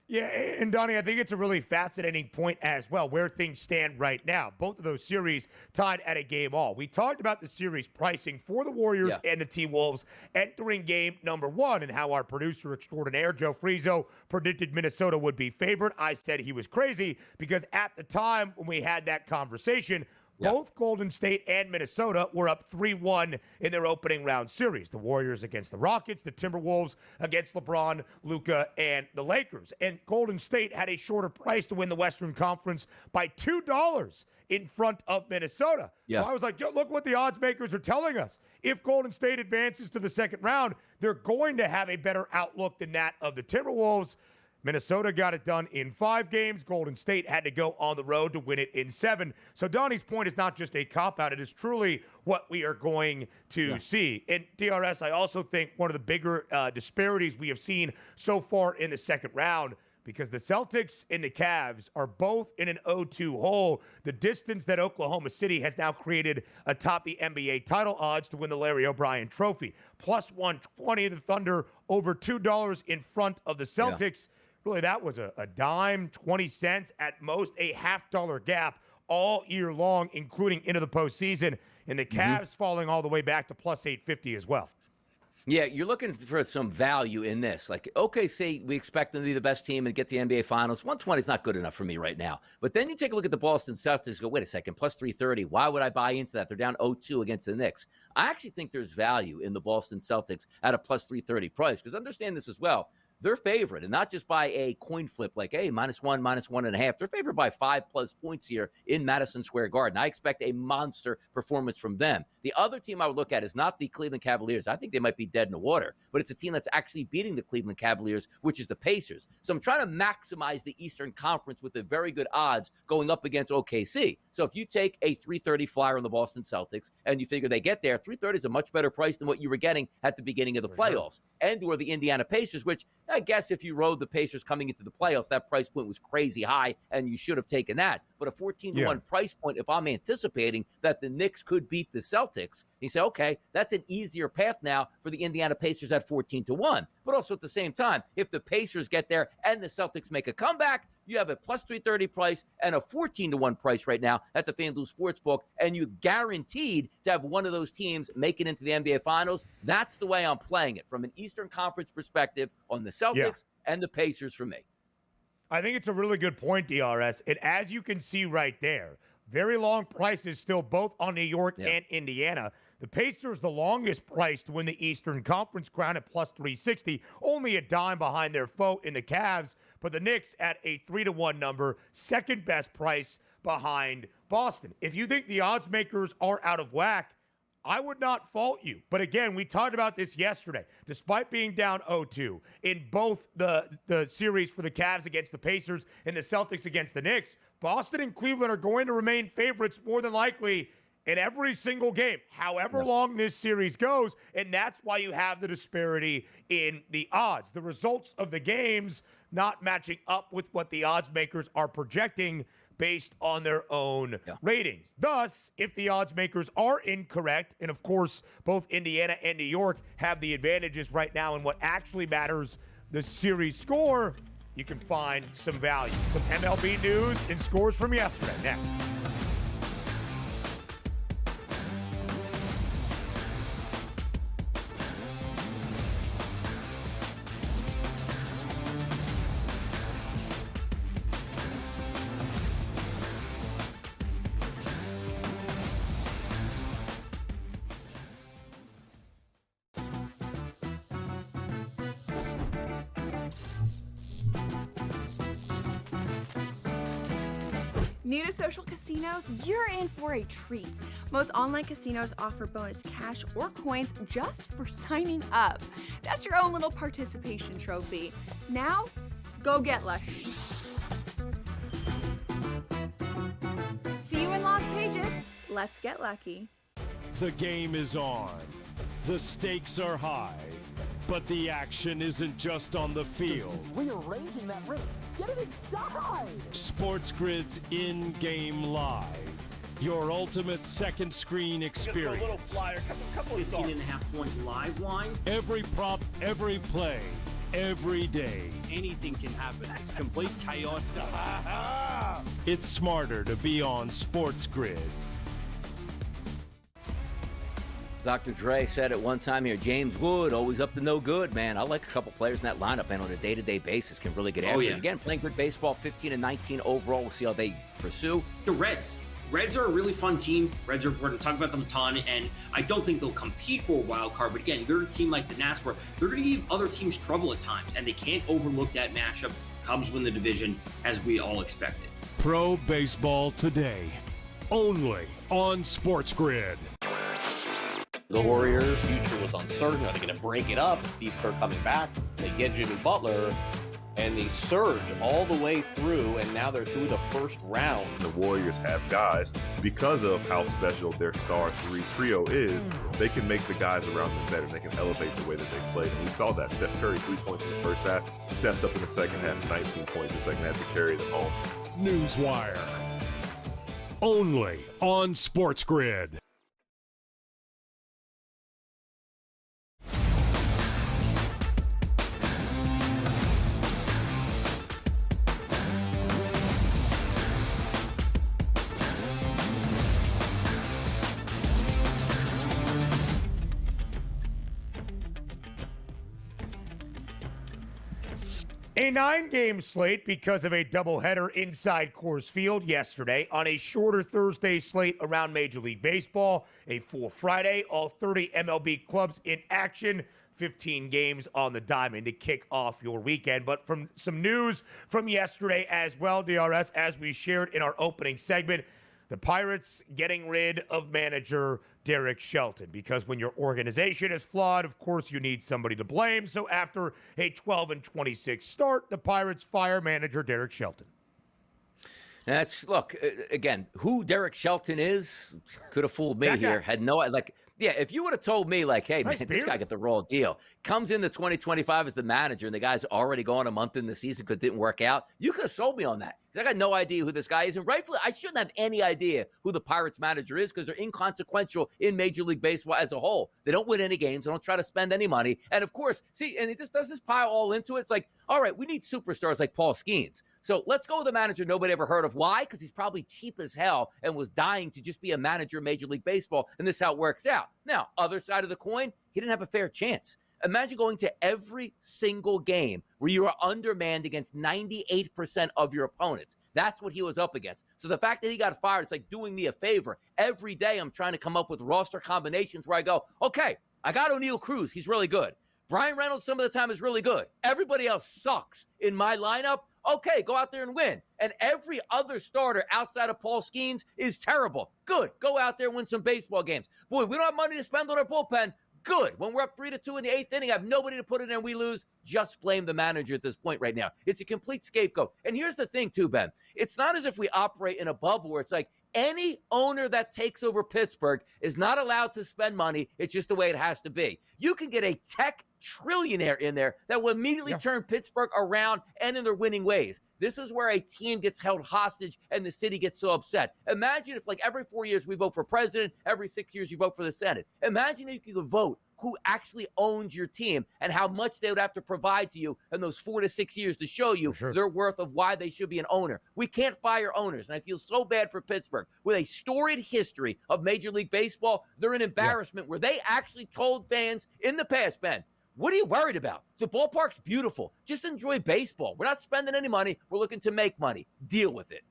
Yeah, and Donnie, I think it's a really fascinating point as well, where things stand right now. Both of those series tied at a game all. We talked about the series pricing for the Warriors and the T-Wolves entering game number 1 and how our producer extraordinaire, Joe Frizo, predicted Minnesota would be favored. I said he was crazy because at the time when we had that conversation, both Golden State and Minnesota were up 3-1 in their opening round series. The Warriors against the Rockets, the Timberwolves against LeBron, Luka, and the Lakers. And Golden State had a shorter price to win the Western Conference by $2 in front of Minnesota. So I was like, look what the odds makers are telling us. If Golden State advances to the second round, they're going to have a better outlook than that of the Timberwolves. Minnesota got it done in 5 games. Golden State had to go on the road to win it in 7. So Donnie's point is not just a cop-out. It is truly what we are going to see. And DRS, I also think one of the bigger disparities we have seen so far in the second round, because the Celtics and the Cavs are both in an 0-2 hole. The distance that Oklahoma City has now created atop the NBA title odds to win the Larry O'Brien Trophy. Plus 120, the Thunder over $2 in front of the Celtics. Really, that was a dime, 20 cents, at most a $0.50 gap all year long, including into the postseason. And the Cavs falling all the way back to plus 850 as well. Yeah, you're looking for some value in this. Like, OKC, we expect them to be the best team and get the NBA Finals. 120 is not good enough for me right now. But then you take a look at the Boston Celtics and go, wait a second, plus 330. Why would I buy into that? They're down 0-2 against the Knicks. I actually think there's value in the Boston Celtics at a plus 330 price because understand this as well. they're favored, and not just by a coin flip like, hey, -1, -1.5. They're favored by 5+ points here in Madison Square Garden. I expect a monster performance from them. The other team I would look at is not the Cleveland Cavaliers. I think they might be dead in the water, but it's a team that's actually beating the Cleveland Cavaliers, which is the Pacers. So I'm trying to maximize the Eastern Conference with a very good odds going up against OKC. So if you take a 330 flyer on the Boston Celtics and you figure they get there, 330 is a much better price than what you were getting at the beginning of the playoffs. And or the Indiana Pacers, which I guess if you rode the Pacers coming into the playoffs, that price point was crazy high, and you should have taken that. But a 14-1 price point, if I'm anticipating that the Knicks could beat the Celtics, you say, okay, that's an easier path now for the Indiana Pacers at 14-1. But also at the same time, if the Pacers get there and the Celtics make a comeback, you have a plus 330 price and a 14-1 price right now at the FanDuel Sportsbook, and you guaranteed to have one of those teams make it into the NBA Finals. That's the way I'm playing it from an Eastern Conference perspective on the Celtics and the Pacers for me. I think it's a really good point, DRS. And as you can see right there, very long prices still both on New York and Indiana. The Pacers, the longest price to win the Eastern Conference crown at plus 360, only a dime behind their foe in the Cavs. But the Knicks at a 3-1 number, second best price behind Boston. If you think the odds makers are out of whack, I would not fault you. But again, we talked about this yesterday. Despite being down 0-2 in both the series for the Cavs against the Pacers and the Celtics against the Knicks, Boston and Cleveland are going to remain favorites more than likely in every single game, however long this series goes. And that's why you have the disparity in the odds. The results of the games not matching up with what the odds makers are projecting based on their own ratings. Thus, if the odds makers are incorrect, and of course, both Indiana and New York have the advantages right now in what actually matters, the series score, you can find some value. Some MLB news and scores from yesterday next. New to social casinos? You're in for a treat. Most online casinos offer bonus cash or coins just for signing up. That's your own little participation trophy. Now, go get lucky. See you in Las Vegas. Let's get lucky. The game is on. The stakes are high. But the action isn't just on the field. He's rearranging that ring. Get it inside! SportsGrid's in-game live. Your ultimate second screen experience. A little flyer, couple of 18.5-point live line. Every prop, every play, every day. Anything can happen. It's complete chaos. It's smarter to be on SportsGrid. Dr. Dre said at one time here, James Wood, always up to no good, man. I like a couple players in that lineup, and on a day-to-day basis can really get after it. Again, playing good baseball, 15-19 overall. We'll see how they pursue. The Reds are a really fun team. Reds are, we're going to talk about them a ton, and I don't think they'll compete for a wild card. But again, they're a team like the Nats where they're going to give other teams trouble at times, and they can't overlook that matchup. Cubs win the division, as we all expected. Pro baseball today, only on SportsGrid. The Warriors' future was uncertain. Are they going to break it up? Steve Kerr coming back. They get Jimmy Butler, and they surge all the way through, and now they're through the first round. The Warriors have guys, because of how special their star trio is, they can make the guys around them better. They can elevate the way that they play. And we saw that. Steph Curry, 3 points in the first half, steps up in the second half, 19 points in the second half to carry them home. Newswire. Only on SportsGrid. A 9-game slate because of a doubleheader inside Coors Field yesterday. On a shorter Thursday slate around Major League Baseball, a full Friday, all 30 MLB clubs in action. 15 games on the diamond to kick off your weekend. But from some news from yesterday as well, DRS, as we shared in our opening segment, the Pirates getting rid of manager Derek Shelton, because when your organization is flawed, of course, you need somebody to blame. So after a 12-26 start, the Pirates fire manager Derek Shelton. Look, again, who Derek Shelton is could have fooled me here. Had no, yeah, if you would have told me, hey, man, this guy got the raw deal, comes into 2025 as the manager, and the guy's already gone a month in the season because it didn't work out, you could have sold me on that. Because I got no idea who this guy is. And rightfully, I shouldn't have any idea who the Pirates manager is because they're inconsequential in Major League Baseball as a whole. They don't win any games. They don't try to spend any money. And, of course, and it just does this pile all into it. It's like, all right, we need superstars like Paul Skeens. So let's go with a manager nobody ever heard of. Why? Because he's probably cheap as hell and was dying to just be a manager in Major League Baseball, and this is how it works out. Now, other side of the coin, he didn't have a fair chance. Imagine going to every single game where you are undermanned against 98% of your opponents. That's what he was up against. So the fact that he got fired, it's like doing me a favor. Every day I'm trying to come up with roster combinations where I go, okay, I got O'Neal Cruz. He's really good. Brian Reynolds some of the time is really good. Everybody else sucks in my lineup. Okay, go out there and win. And every other starter outside of Paul Skeens is terrible. Good. Go out there and win some baseball games. Boy, we don't have money to spend on our bullpen. Good. When we're up 3-2 in the 8th inning, I have nobody to put in and we lose. Just blame the manager at this point right now. It's a complete scapegoat. And here's the thing, too, Ben. It's not as if we operate in a bubble where it's like any owner that takes over Pittsburgh is not allowed to spend money. It's just the way it has to be. You can get a tech trillionaire in there that will immediately turn Pittsburgh around and in their winning ways. This is where a team gets held hostage and the city gets so upset. Imagine if, every 4 years we vote for president, every 6 years you vote for the Senate. Imagine if you could vote who actually owns your team and how much they would have to provide to you in those 4 to 6 years to show you their worth of why they should be an owner. We can't fire owners, and I feel so bad for Pittsburgh. With a storied history of Major League Baseball, they're an embarrassment where they actually told fans in the past, Ben, what are you worried about? The ballpark's beautiful. Just enjoy baseball. We're not spending any money. We're looking to make money. Deal with it.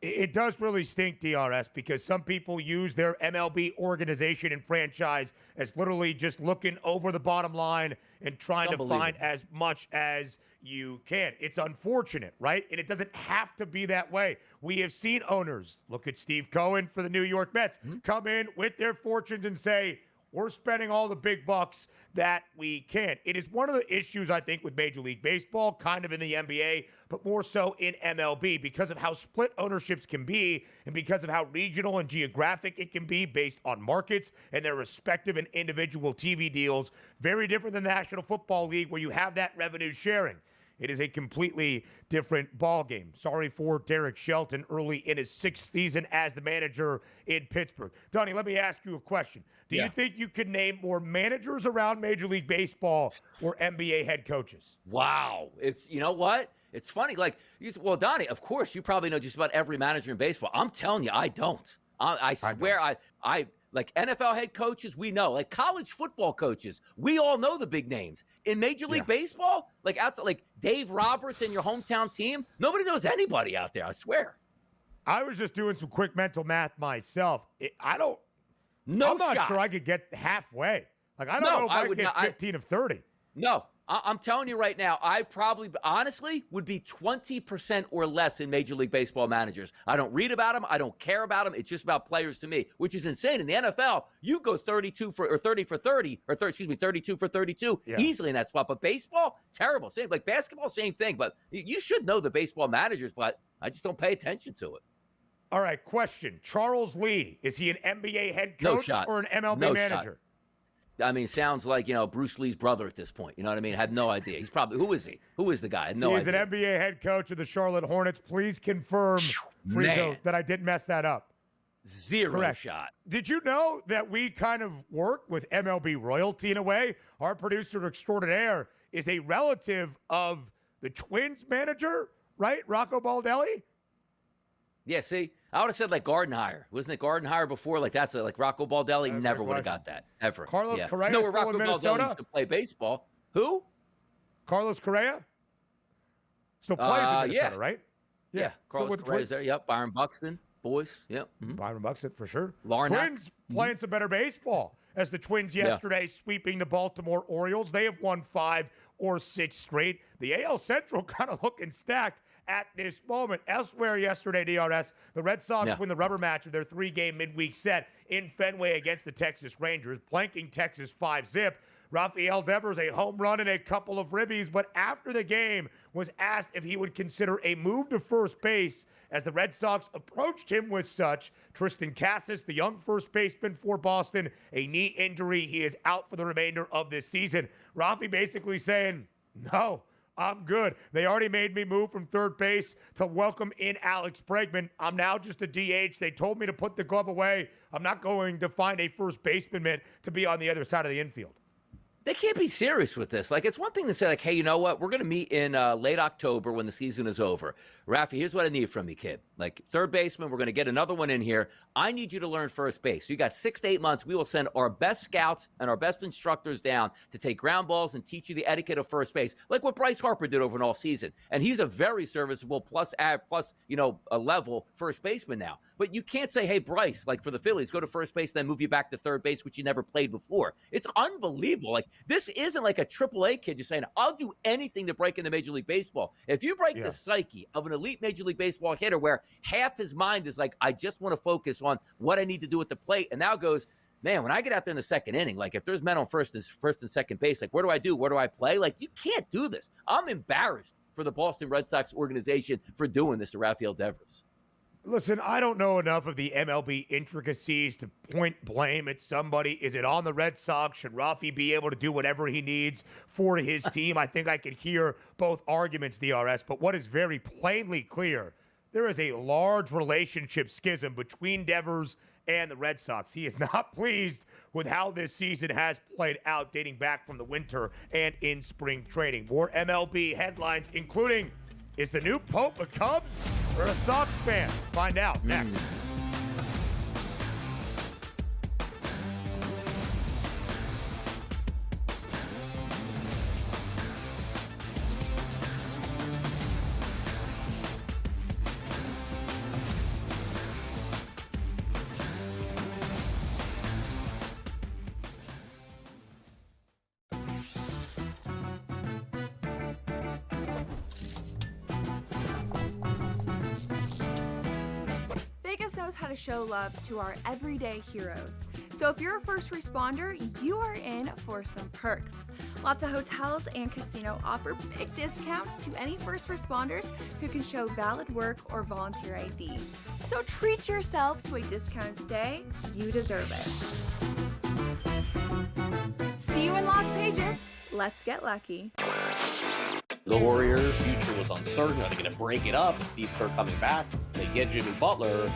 It does really stink, DRS, because some people use their MLB organization and franchise as literally just looking over the bottom line and trying to find as much as you can. It's unfortunate, right? And it doesn't have to be that way. We have seen owners, look at Steve Cohen for the New York Mets, come in with their fortunes and say, we're spending all the big bucks that we can. It is one of the issues, I think, with Major League Baseball, kind of in the NBA, but more so in MLB because of how split ownerships can be and because of how regional and geographic it can be based on markets and their respective and individual TV deals. Very different than the National Football League where you have that revenue sharing. It is a completely different ballgame. Sorry for Derek Shelton early in his 6th season as the manager in Pittsburgh. Donnie, let me ask you a question. Do you think you could name more managers around Major League Baseball or NBA head coaches? Wow. You know what? It's funny. Well, Donnie, of course, you probably know just about every manager in baseball. I'm telling you, I don't. I swear, I like NFL head coaches, we know. Like college football coaches, we all know the big names. In Major League Baseball, outside, Dave Roberts and your hometown team, nobody knows anybody out there, I swear. I was just doing some quick mental math myself. I'm not sure I could get halfway. I don't know if I could get 15 of 30. No, I'm telling you right now, I probably, honestly, would be 20% or less in Major League Baseball managers. I don't read about them. I don't care about them. It's just about players to me, which is insane. In the NFL, you go 30 for 32 for 32 easily in that spot. But baseball, terrible. Same like basketball, same thing. But you should know the baseball managers, but I just don't pay attention to it. All right, question. Charles Lee, is he an NBA head coach or an MLB manager? I mean, sounds like, Bruce Lee's brother at this point. You know what I mean? Had no idea. He's probably, who is he? Who is the guy? No He's idea. An NBA head coach of the Charlotte Hornets. Please confirm, Friezo, that I didn't mess that up. Zero shot. Did you know that we kind of work with MLB royalty in a way? Our producer extraordinaire is a relative of the Twins manager, right? Rocco Baldelli? Yeah, see? I would have said Gardenhire. Wasn't it Gardenhire before? That's Rocco Baldelli never would have got that, ever. Carlos Correa no, still Rocco in Minnesota? Baldelli used to play baseball. Who? Carlos Correa? Still plays in Minnesota, yeah. right? Yeah. Carlos with Correa's there. Yep. Byron Buxton. Boys. Yep. Byron Buxton for sure. Larnack. Twins playing some better baseball as the Twins yesterday sweeping the Baltimore Orioles. They have won 5 or 6 straight. The AL Central kind of looking stacked at this moment. Elsewhere yesterday, DRS, the Red Sox win the rubber match of their 3-game midweek set in Fenway against the Texas Rangers, blanking Texas 5-zip. Rafael Devers, a home run and a couple of ribbies, but after the game was asked if he would consider a move to first base as the Red Sox approached him with such. Tristan Casas, the young first baseman for Boston, a knee injury. He is out for the remainder of this season. Rafi basically saying, no, I'm good. They already made me move from third base to welcome in Alex Bregman. I'm now just a DH. They told me to put the glove away. I'm not going to find a first baseman to be on the other side of the infield. They can't be serious with this. Like, it's one thing to say, like, hey, you know what? We're going to meet in late October when the season is over. Rafi, here's what I need from you, kid. Like, third baseman, we're going to get another one in here. I need you to learn first base. So you got 6 to 8 months. We will send our best scouts and our best instructors down to take ground balls and teach you the etiquette of first base, like what Bryce Harper did over an all season. And he's a very serviceable plus, a level first baseman now. But you can't say, hey, Bryce, like for the Phillies, go to first base, then move you back to third base, which you never played before. It's unbelievable. Like, this isn't like a AAA kid just saying, I'll do anything to break into Major League Baseball. If you break the psyche of an elite Major League Baseball hitter where half his mind is like, I just want to focus on what I need to do at the plate, and now goes, man, when I get out there in the second inning, like if there's men on first and second base, like what do I do? Where do I play? Like, you can't do this. I'm embarrassed for the Boston Red Sox organization for doing this to Rafael Devers. Listen, I don't know enough of the MLB intricacies to point blame at somebody. Is it on the Red Sox? Should Rafi be able to do whatever he needs for his team? I think I can hear both arguments, DRS, but what is very plainly clear, there is a large relationship schism between Devers and the Red Sox. He is not pleased with how this season has played out, dating back from the winter and in spring training. More MLB headlines, including, is the new Pope a Cubs or a Sox fan? Find out next. Vegas knows how to show love to our everyday heroes. So if you're a first responder, you are in for some perks. Lots of hotels and casino offer big discounts to any first responders who can show valid work or volunteer ID. So treat yourself to a discounted stay. You deserve it. See you in Las Vegas. Let's get lucky. The Warriors' future was uncertain. Are they going to break it up? Steve Kerr coming back. They get Jimmy Butler,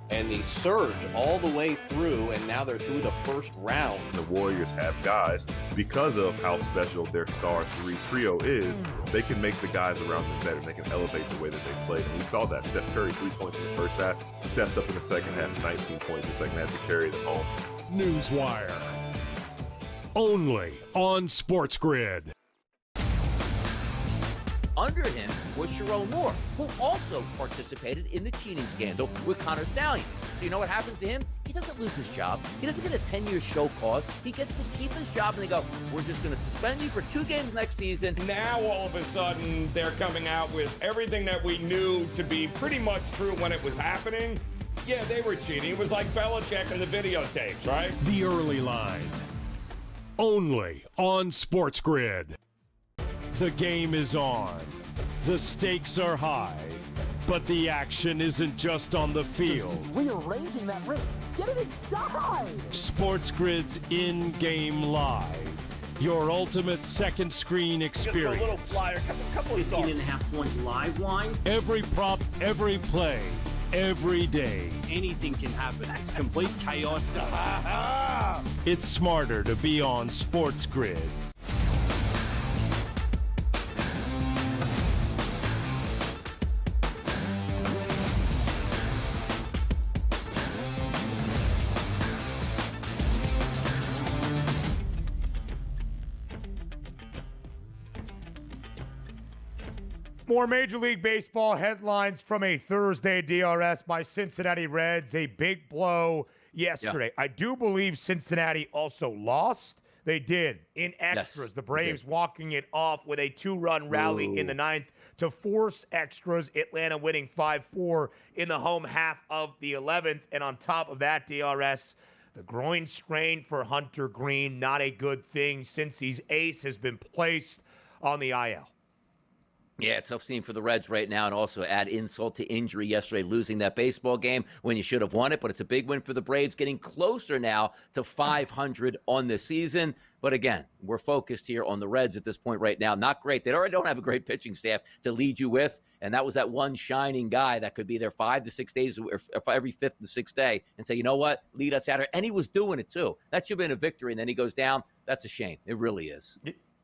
and they surge all the way through, and now they're through the first round. The Warriors have guys, because of how special their star 3 trio is, they can make the guys around them better. They can elevate the way that they play. And we saw that. Steph Curry, 3 points in the first half, steps up in the second half, 19 points in the second half to carry them home. Newswire. Only on SportsGrid. Under him was Sharon Moore, who also participated in the cheating scandal with Connor Stallions. So you know what happens to him? He doesn't lose his job. He doesn't get a 10-year show cause. He gets to keep his job, and they go, we're just going to suspend you for 2 games next season. Now, all of a sudden, they're coming out with everything that we knew to be pretty much true when it was happening. Yeah, they were cheating. It was like Belichick and the videotapes, right? The Early Line. Only on SportsGrid. The game is on. The stakes are high. But the action isn't just on the field. He's rearranging that ring. Get it inside! SportsGrid's in-game live. Your ultimate second screen experience. A little flyer, couple 15.5 point live line. Every prop, every play, every day. Anything can happen. It's complete chaos. It's smarter to be on SportsGrid. More Major League Baseball headlines from a Thursday, DRS. My Cincinnati Reds, a big blow yesterday. I do believe Cincinnati also lost. They did in extras. Yes, The Braves walking it off with a 2-run rally in the ninth to force extras. Atlanta winning 5-4 in the home half of the 11th. And on top of that, DRS, the groin strain for Hunter Green, not a good thing since his ace has been placed on the IL. Yeah, tough scene for the Reds right now, and also add insult to injury yesterday, losing that baseball game when you should have won it. But it's a big win for the Braves, getting closer now to 500 on the season. But again, we're focused here on the Reds at this point right now. Not great. They already don't have a great pitching staff to lead you with, and that was that one shining guy that could be there 5 to 6 days, or every fifth to sixth day, and say, you know what, lead us out here. And he was doing it too. That should have been a victory, and then he goes down. That's a shame. It really is.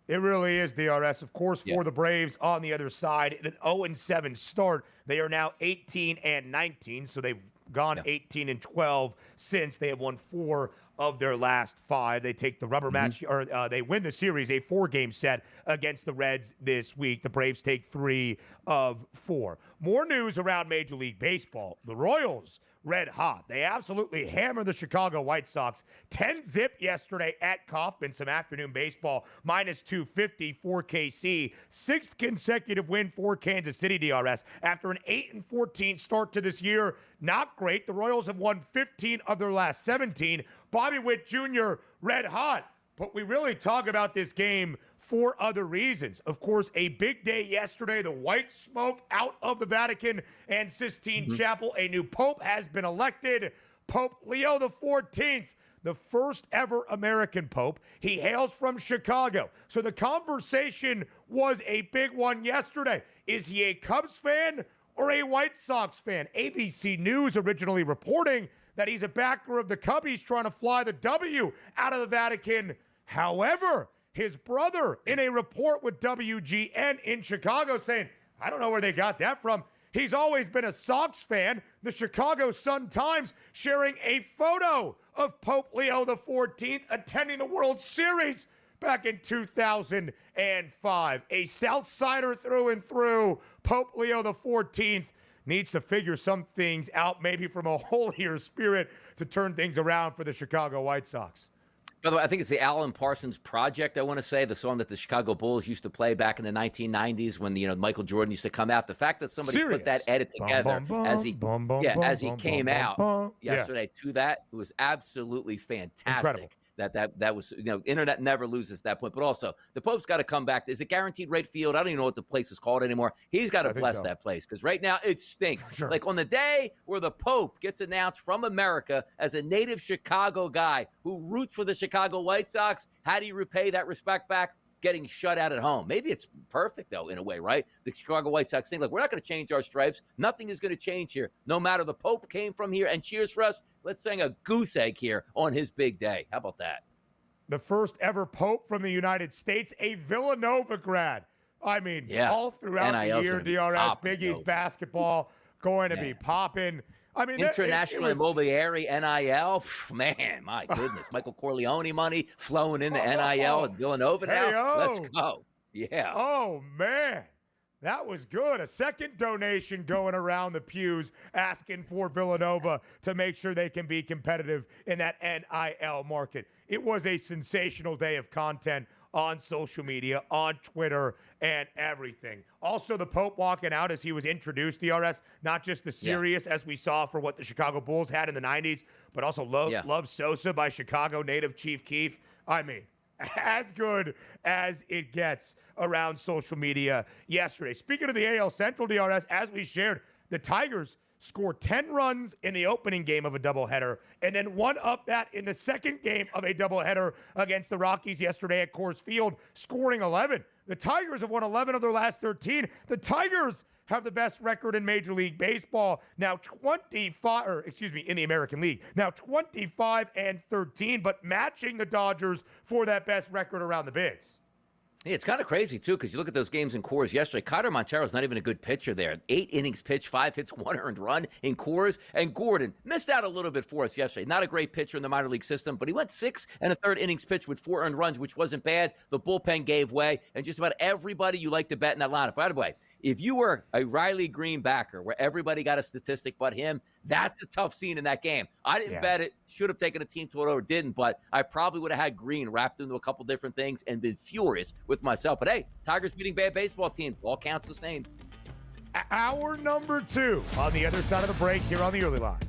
It really is, DRS. Of course, for the Braves on the other side, an 0-7 start. They are now 18-19, so they've gone 18-12 since. They have won 4 of their last 5. They take the rubber match, or they win the series, a 4-game set against the Reds this week. The Braves take 3 of 4. More news around Major League Baseball. The Royals, red hot. They absolutely hammered the Chicago White Sox 10-0 yesterday at Kauffman. Some afternoon baseball, minus 250 for KC. 6th consecutive win for Kansas City, DRS. After an 8-14 start to this year, not great. The Royals have won 15 of their last 17. Bobby Witt Jr., red hot. But we really talk about this game for other reasons. Of course, a big day yesterday. The white smoke out of the Vatican and Sistine Chapel. A new pope has been elected. Pope Leo XIV, the first ever American pope. He hails from Chicago. So the conversation was a big one yesterday. Is he a Cubs fan or a White Sox fan? ABC News originally reporting that he's a backer of the Cubbies trying to fly the W out of the Vatican. However, his brother in a report with WGN in Chicago saying, I don't know where they got that from. He's always been a Sox fan. The Chicago Sun-Times sharing a photo of Pope Leo XIV attending the World Series back in 2005. A South Sider through and through. Pope Leo XIV needs to figure some things out, maybe from a holier spirit, to turn things around for the Chicago White Sox. By the way, I think it's the Alan Parsons Project, I want to say, the song that the Chicago Bulls used to play back in the 1990s when, Michael Jordan used to come out. The fact that somebody put that edit together as he came out yesterday to that, it was absolutely fantastic. Incredible. That was, internet never loses that point. But also, the Pope's got to come back. Is it guaranteed rate field? I don't even know what the place is called anymore. He's got to bless that place, because right now it stinks. Sure. Like on the day where the Pope gets announced from America as a native Chicago guy who roots for the Chicago White Sox, how do you repay that respect back? Getting shut out at home. Maybe it's perfect, though, in a way, right? The Chicago White Sox think, we're not going to change our stripes. Nothing is going to change here. No matter the Pope came from here and cheers for us, let's sing a goose egg here on his big day. How about that? The first ever Pope from the United States, a Villanova grad. I mean, all throughout NIL's the year, DRS, Big East basketball going to be popping. I mean, international immobiliary, NIL, man, my goodness. Michael Corleone money flowing into NIL at Villanova now. Let's go. Yeah. Oh, man. That was good. A second donation going around the pews asking for Villanova to make sure they can be competitive in that NIL market. It was a sensational day of content on social media, on Twitter, and everything. Also, the Pope walking out as he was introduced, DRS, not just the serious as we saw for what the Chicago Bulls had in the 90s, but also Love Sosa by Chicago native Chief Keef. I mean, as good as it gets around social media yesterday. Speaking of the AL Central, DRS, as we shared, the Tigers scored 10 runs in the opening game of a doubleheader, and then one up that in the second game of a doubleheader against the Rockies yesterday at Coors Field, scoring 11. The Tigers have won 11 of their last 13. The Tigers have the best record in Major League Baseball, now in the American League, now 25-13, but matching the Dodgers for that best record around the bigs. Yeah, it's kind of crazy, too, because you look at those games in Coors yesterday. Kaiser Montero's not even a good pitcher there. 8 innings pitched, 5 hits, 1 earned run in Coors. And Gordon missed out a little bit for us yesterday. Not a great pitcher in the minor league system, but he went 6 1/3 innings pitched with 4 earned runs, which wasn't bad. The bullpen gave way, and just about everybody you like to bet in that lineup. By the way, If you were a Riley Green backer where everybody got a statistic but him, that's a tough scene in that game. I didn't bet it, should have taken a team total or didn't, but I probably would have had Green wrapped into a couple different things and been furious with myself. But hey, Tigers beating bad baseball team, all counts the same. Hour number 2 on the other side of the break here on the early line.